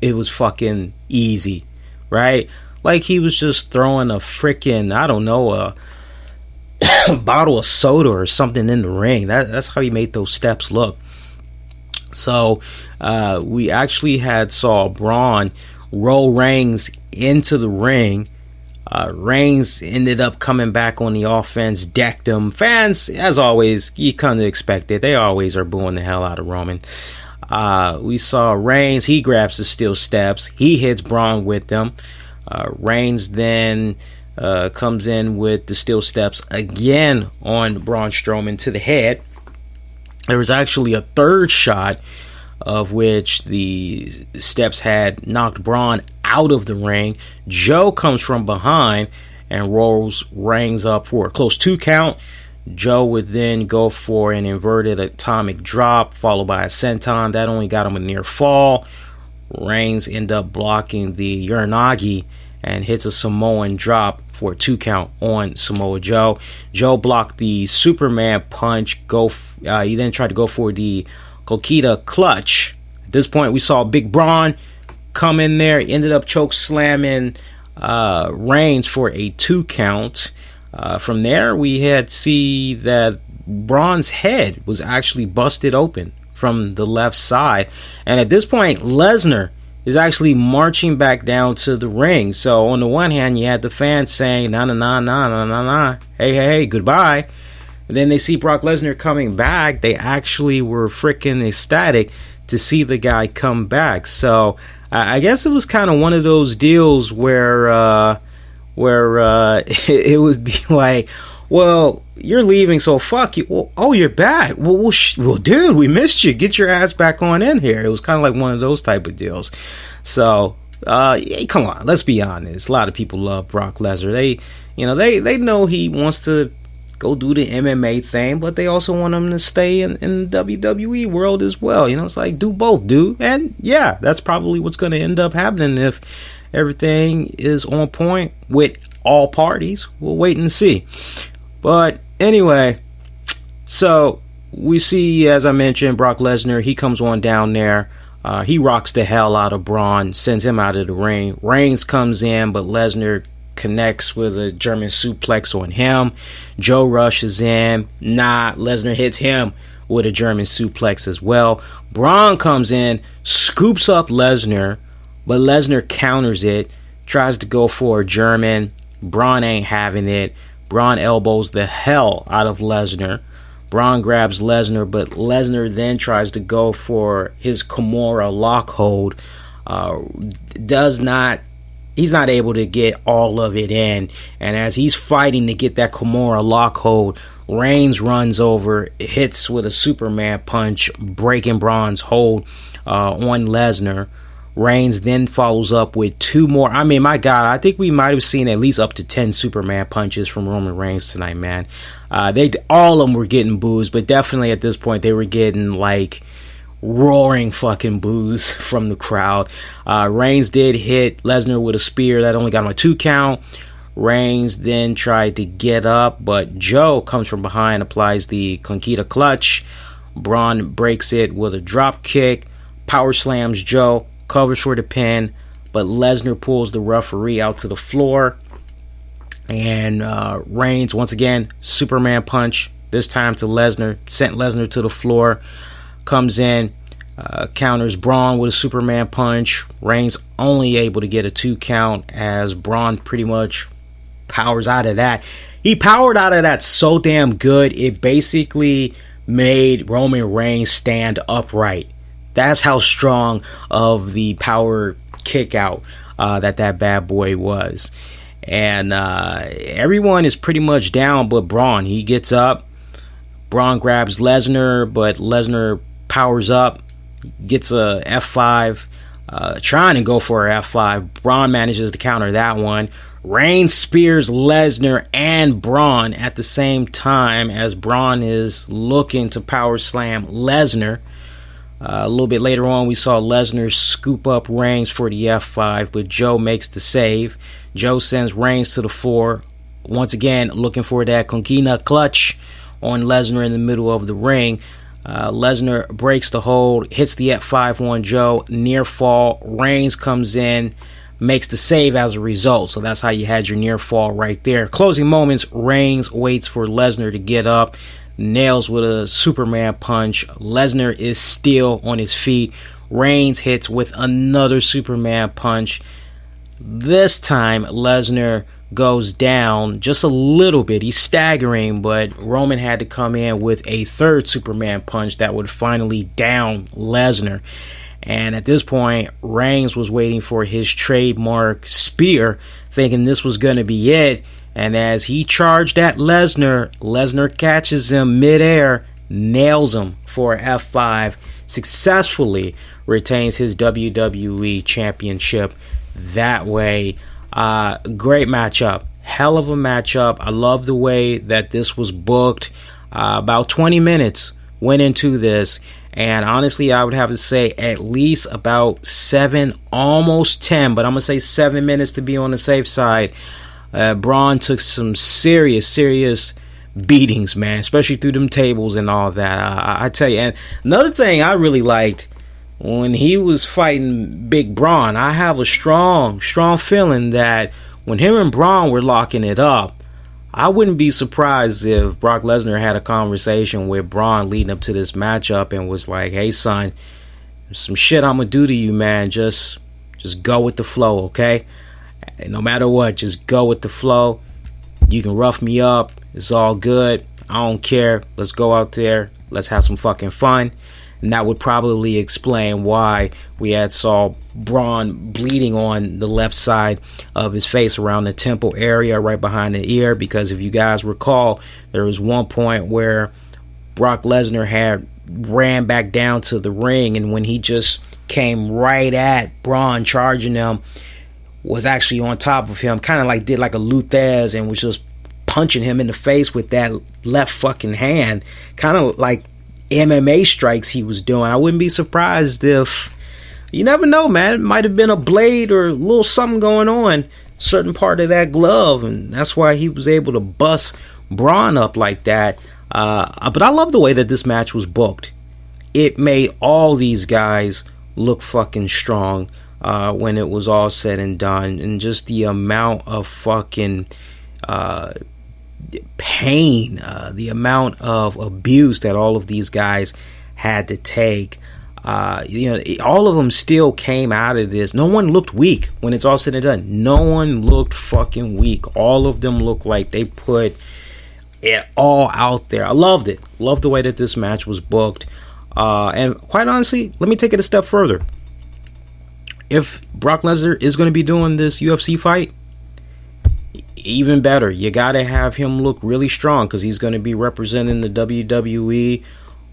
it was fucking easy, right? Like he was just throwing a freaking, I don't know, a bottle of soda or something in the ring. That's how he made those steps look. So we actually saw Braun roll Reigns into the ring. Reigns ended up coming back on the offense, decked him. Fans, as always, you kind of expect it. They always are booing the hell out of Roman. We saw Reigns. He grabs the steel steps. He hits Braun with them. Reigns then comes in with the steel steps again on Braun Strowman to the head. There was actually a third shot of which the steps had knocked Braun out of the ring. Joe comes from behind and rolls Reigns up for a close 2 count. Joe would then go for an inverted atomic drop followed by a senton. That only got him a near fall. Reigns end up blocking the Uranagi and hits a Samoan drop for a 2 count on Samoa Joe. Joe blocked the Superman punch. He then tried to go for the Kokita clutch. At this point, we saw Big Braun come in there. Ended up choke slamming Reigns for a 2 count. From there, we had see that Braun's head was actually busted open from the left side. And at this point, Lesnar is actually marching back down to the ring. So on the one hand, you had the fans saying, nah, hey, goodbye. And then they see Brock Lesnar coming back. They actually were freaking ecstatic to see the guy come back. So I guess it was kind of one of those deals where where it would be like, well, you're leaving, so fuck you. Well, oh, you're back. Well, dude, we missed you. Get your ass back on in here. It was kind of like one of those type of deals. So, yeah, come on, let's be honest. A lot of people love Brock Lesnar. They know he wants to go do the MMA thing, but they also want him to stay in the WWE world as well. It's like, do both, dude. And yeah, that's probably what's going to end up happening if everything is on point with all parties. We'll wait and see. But anyway, so we see, as I mentioned, Brock Lesnar, he comes on down there. He rocks the hell out of Braun, sends him out of the ring. Reigns comes in, but Lesnar connects with a German suplex on him. Joe rushes in. Lesnar hits him with a German suplex as well. Braun comes in, scoops up Lesnar, but Lesnar counters it, tries to go for a German. Braun ain't having it. Braun elbows the hell out of Lesnar. Braun grabs Lesnar, but Lesnar then tries to go for his Kimura lock hold. He's not able to get all of it in. And as he's fighting to get that Kimura lock hold, Reigns runs over, hits with a Superman punch, breaking Braun's hold on Lesnar. Reigns then follows up with two more. I mean, my God, I think we might have seen at least up to 10 Superman punches from Roman Reigns tonight, man. All of them were getting boos, but definitely at this point they were getting like roaring fucking boos from the crowd. Reigns did hit Lesnar with a spear that only got him a 2 count. Reigns then tried to get up, but Joe comes from behind, applies the Conquista clutch. Braun breaks it with a drop kick, power slams Joe, covers for the pin, but Lesnar pulls the referee out to the floor. And Reigns, once again, Superman punch, this time to Lesnar, sent Lesnar to the floor. Comes in, counters Braun with a Superman punch. Reigns only able to get a 2 count as Braun pretty much powers out of that. He powered out of that so damn good, it basically made Roman Reigns stand upright. That's how strong of the power kick out that bad boy was. And everyone is pretty much down but Braun. He gets up. Braun grabs Lesnar, but Lesnar powers up, gets a F5, trying to go for a F5. Braun manages to counter that one. Reigns spears Lesnar and Braun at the same time as Braun is looking to power slam Lesnar. A little bit later on, we saw Lesnar scoop up Reigns for the F5, but Joe makes the save. Joe sends Reigns to the floor, once again looking for that Conquista clutch on Lesnar in the middle of the ring. Lesnar breaks the hold, hits the F5 on Joe, near fall. Reigns comes in, makes the save as a result. So that's how you had your near fall right there. Closing moments, Reigns waits for Lesnar to get up, nails with a Superman punch. Lesnar is still on his feet. Reigns hits with another Superman punch. This time Lesnar goes down just a little bit. He's staggering, but Roman had to come in with a third Superman punch that would finally down Lesnar. And at this point, Reigns was waiting for his trademark spear, thinking this was going to be it. And as he charged at Lesnar, Lesnar catches him midair, nails him for a F5, successfully retains his WWE Championship that way. Great matchup. Hell of a matchup. I love the way that this was booked. About 20 minutes went into this. And honestly, I would have to say at least about 7, almost 10. But I'm going to say 7 minutes to be on the safe side. Braun took some serious beatings, man, especially through them tables and all that. I tell you, and another thing I really liked when he was fighting Big Braun, I have a strong feeling that when him and Braun were locking it up, I wouldn't be surprised if Brock Lesnar had a conversation with Braun leading up to this matchup and was like, "Hey, son, some shit I'm gonna do to you, man. Just go with the flow, okay? No matter what, just go with the flow. You can rough me up. It's all good. I don't care. Let's go out there. Let's have some fucking fun." And that would probably explain why we had saw Braun bleeding on the left side of his face around the temple area right behind the ear, because if you guys recall, there was one point where Brock Lesnar had ran back down to the ring, and when he just came right at Braun charging him, was actually on top of him, kind of like did like a Luthez and was just punching him in the face with that left fucking hand, kind of like MMA strikes he was doing. I wouldn't be surprised if, you never know, man, it might have been a blade or a little something going on certain part of that glove, and that's why he was able to bust Braun up like that. But I love the way that this match was booked. It made all these guys look fucking strong when it was all said and done, and just the amount of fucking pain, the amount of abuse that all of these guys had to take. All of them still came out of this. No one looked weak when it's all said and done. No one looked fucking weak. All of them looked like they put it all out there. I loved it. Loved the way that this match was booked. And quite honestly, let me take it a step further. If Brock Lesnar is going to be doing this UFC fight, even better. You got to have him look really strong, because he's going to be representing the WWE,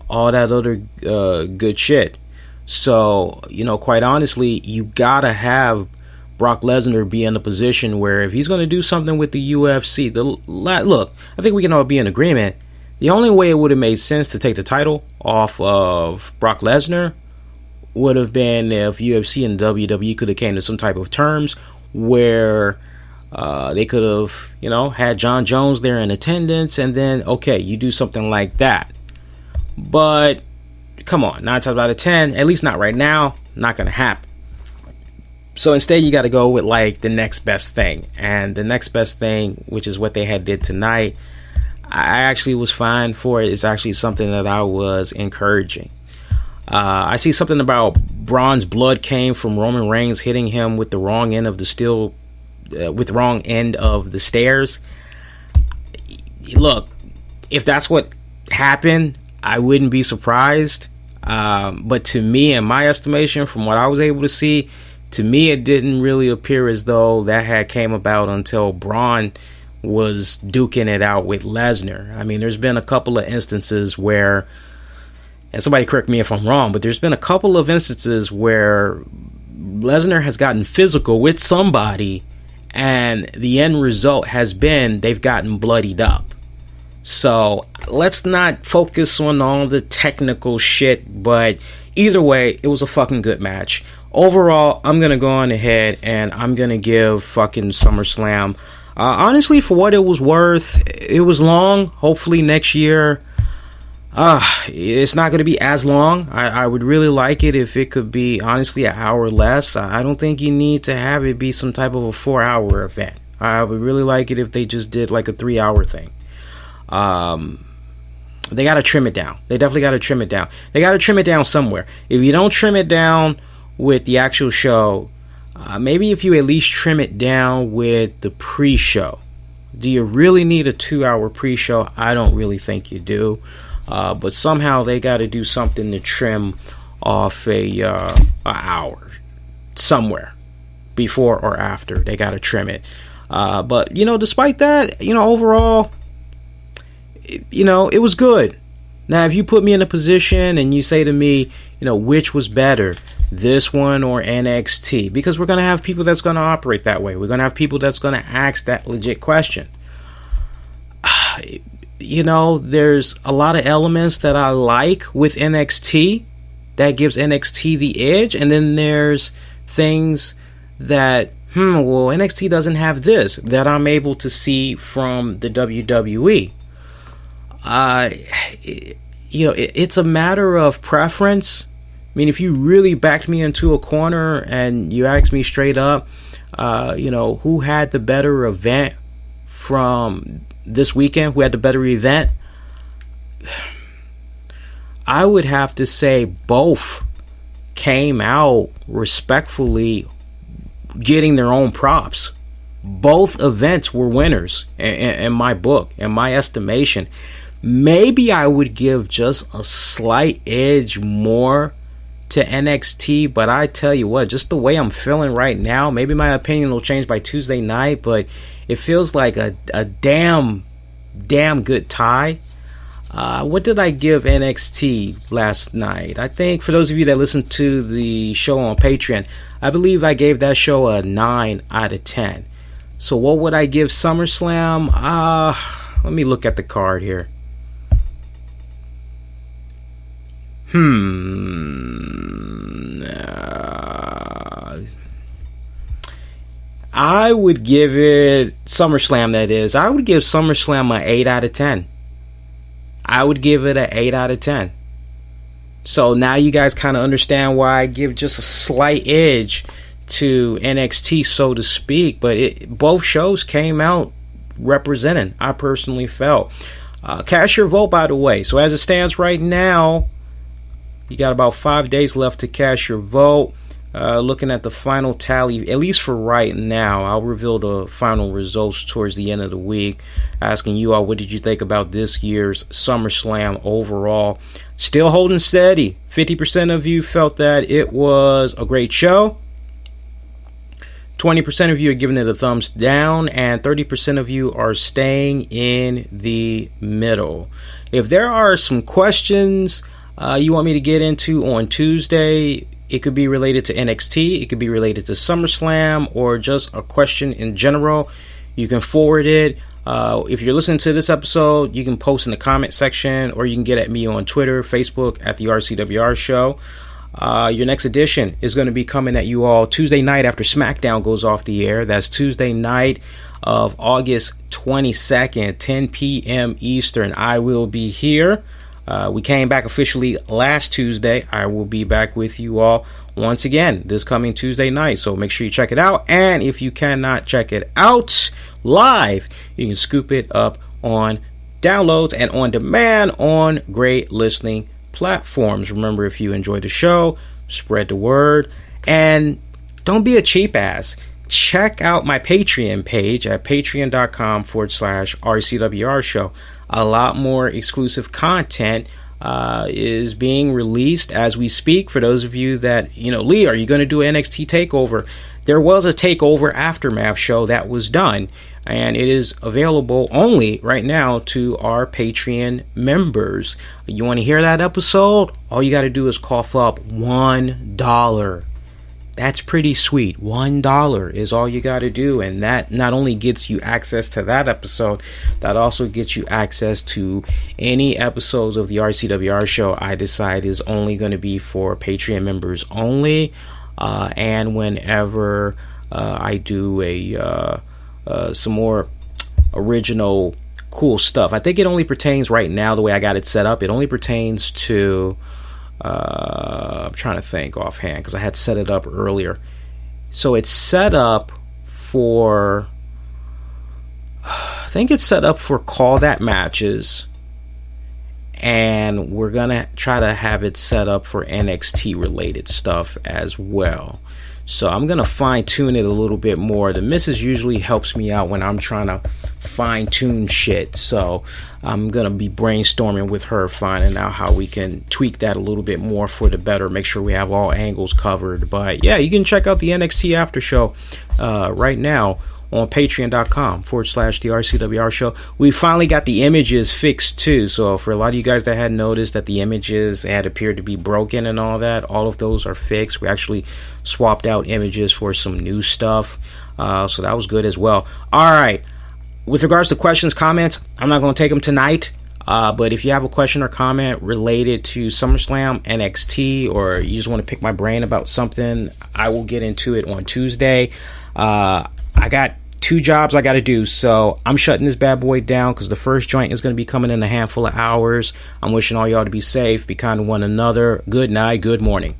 all that other good shit. So, quite honestly, you got to have Brock Lesnar be in a position where if he's going to do something with the UFC, look, I think we can all be in agreement. The only way it would have made sense to take the title off of Brock Lesnar would have been if UFC and WWE could have came to some type of terms where they could have, had John Jones there in attendance, and then, okay, you do something like that. But, come on, 9 times out of 10, at least not right now, not going to happen. So instead, you got to go with, like, the next best thing. And the next best thing, which is what they had did tonight, I actually was fine for it. It's actually something that I was encouraging. I see something about Braun's blood came from Roman Reigns hitting him with the wrong end of the steel, with the wrong end of the stairs. Look, if that's what happened, I wouldn't be surprised. But to me, in my estimation, from what I was able to see, to me, it didn't really appear as though that had came about until Braun was duking it out with Lesnar. I mean, there's been a couple of instances where, and somebody correct me if I'm wrong, but there's been a couple of instances where Lesnar has gotten physical with somebody, and the end result has been they've gotten bloodied up. So let's not focus on all the technical shit, but either way, it was a fucking good match. Overall, I'm going to go on ahead and I'm going to give fucking SummerSlam, honestly, for what it was worth. It was long. Hopefully next year, it's not going to be as long. I would really like it if it could be, honestly, an hour less. I don't think you need to have it be some type of a 4-hour event. I would really like it if they just did like a 3-hour thing. They got to trim it down. They definitely got to trim it down. They got to trim it down somewhere. If you don't trim it down with the actual show, maybe if you at least trim it down with the pre-show. Do you really need a 2-hour pre-show? I don't really think you do. But somehow they got to do something to trim off a hour somewhere before or after. They got to trim it. But despite that, overall, it was good. Now, if you put me in a position and you say to me, which was better, this one or NXT, because we're going to have people that's going to operate that way. We're going to have people that's going to ask that legit question. There's a lot of elements that I like with NXT that gives NXT the edge, and then there's things that, NXT doesn't have this, that I'm able to see from the WWE. It's a matter of preference. I mean, if you really backed me into a corner and you asked me straight up, who had the better event from this weekend, who had the better event, I would have to say both came out respectfully getting their own props. Both events were winners in my book, in my estimation. maybe I would give just a slight edge more to NXT, but I tell you what, just the way I'm feeling right now, maybe my opinion will change by Tuesday night, but it feels like a damn good tie. What did I give NXT last night? I think for those of you that listened to the show on Patreon, I believe I gave that show a 9 out of 10. So what would I give SummerSlam? Let me look at the card here. I would give it SummerSlam, that is. I would give SummerSlam an 8 out of 10. I would give it an 8 out of 10. So now you guys kind of understand why I give just a slight edge to NXT, so to speak. But both shows came out representing, I personally felt. Cast your vote, by the way. So as it stands right now, you got about 5 days left to cast your vote. Looking at the final tally, at least for right now, I'll reveal the final results towards the end of the week. Asking you all, what did you think about this year's SummerSlam overall? Still holding steady. 50% of you felt that it was a great show. 20% of you are giving it a thumbs down, and 30% of you are staying in the middle. If there are some questions you want me to get into on Tuesday, it could be related to NXT, it could be related to SummerSlam, or just a question in general, you can forward it. If you're listening to this episode, you can post in the comment section, or you can get at me on Twitter, Facebook, at the RCWR Show. Your next edition is going to be coming at you all Tuesday night after SmackDown goes off the air. That's Tuesday night of August 22nd, 10 p.m. Eastern. I will be here. We came back officially last Tuesday. I will be back with you all once again this coming Tuesday night. So make sure you check it out. And if you cannot check it out live, you can scoop it up on downloads and on demand on great listening platforms. Remember, if you enjoyed the show, spread the word. And don't be a cheap ass. Check out my Patreon page at patreon.com/RCWR Show. A lot more exclusive content is being released as we speak. For those of you that, Lee, are you going to do an NXT takeover? There was a takeover aftermath show that was done, and it is available only right now to our Patreon members. You want to hear that episode? All you got to do is cough up $1. That's pretty sweet. $1 is all you got to do, and that not only gets you access to that episode, that also gets you access to any episodes of the RCWR Show I decide is only going to be for Patreon members only, and whenever I do some more original cool stuff. I think it only pertains right now, the way I got it set up, it only pertains to I'm trying to think offhand because I had set it up earlier. So it's set up for, I think it's set up for Call That matches, and we're gonna try to have it set up for NXT related stuff as well. So I'm gonna fine tune it a little bit more. The missus usually helps me out when I'm trying to fine tune shit, so I'm gonna be brainstorming with her, finding out how we can tweak that a little bit more for the better, make sure we have all angles covered. But yeah, you can check out the NXT after show right now on patreon.com/the RCWR Show. We finally got the images fixed too, so for a lot of you guys that had noticed that the images had appeared to be broken and all that, all of those are fixed. We actually swapped out images for some new stuff, so that was good as well. Alright, with regards to questions, comments, I'm not going to take them tonight, but if you have a question or comment related to SummerSlam, NXT, or you just want to pick my brain about something, I will get into it on Tuesday. I got 2 jobs I got to do, so I'm shutting this bad boy down because the first joint is going to be coming in a handful of hours. I'm wishing all y'all to be safe, be kind to one another. Good night, good morning.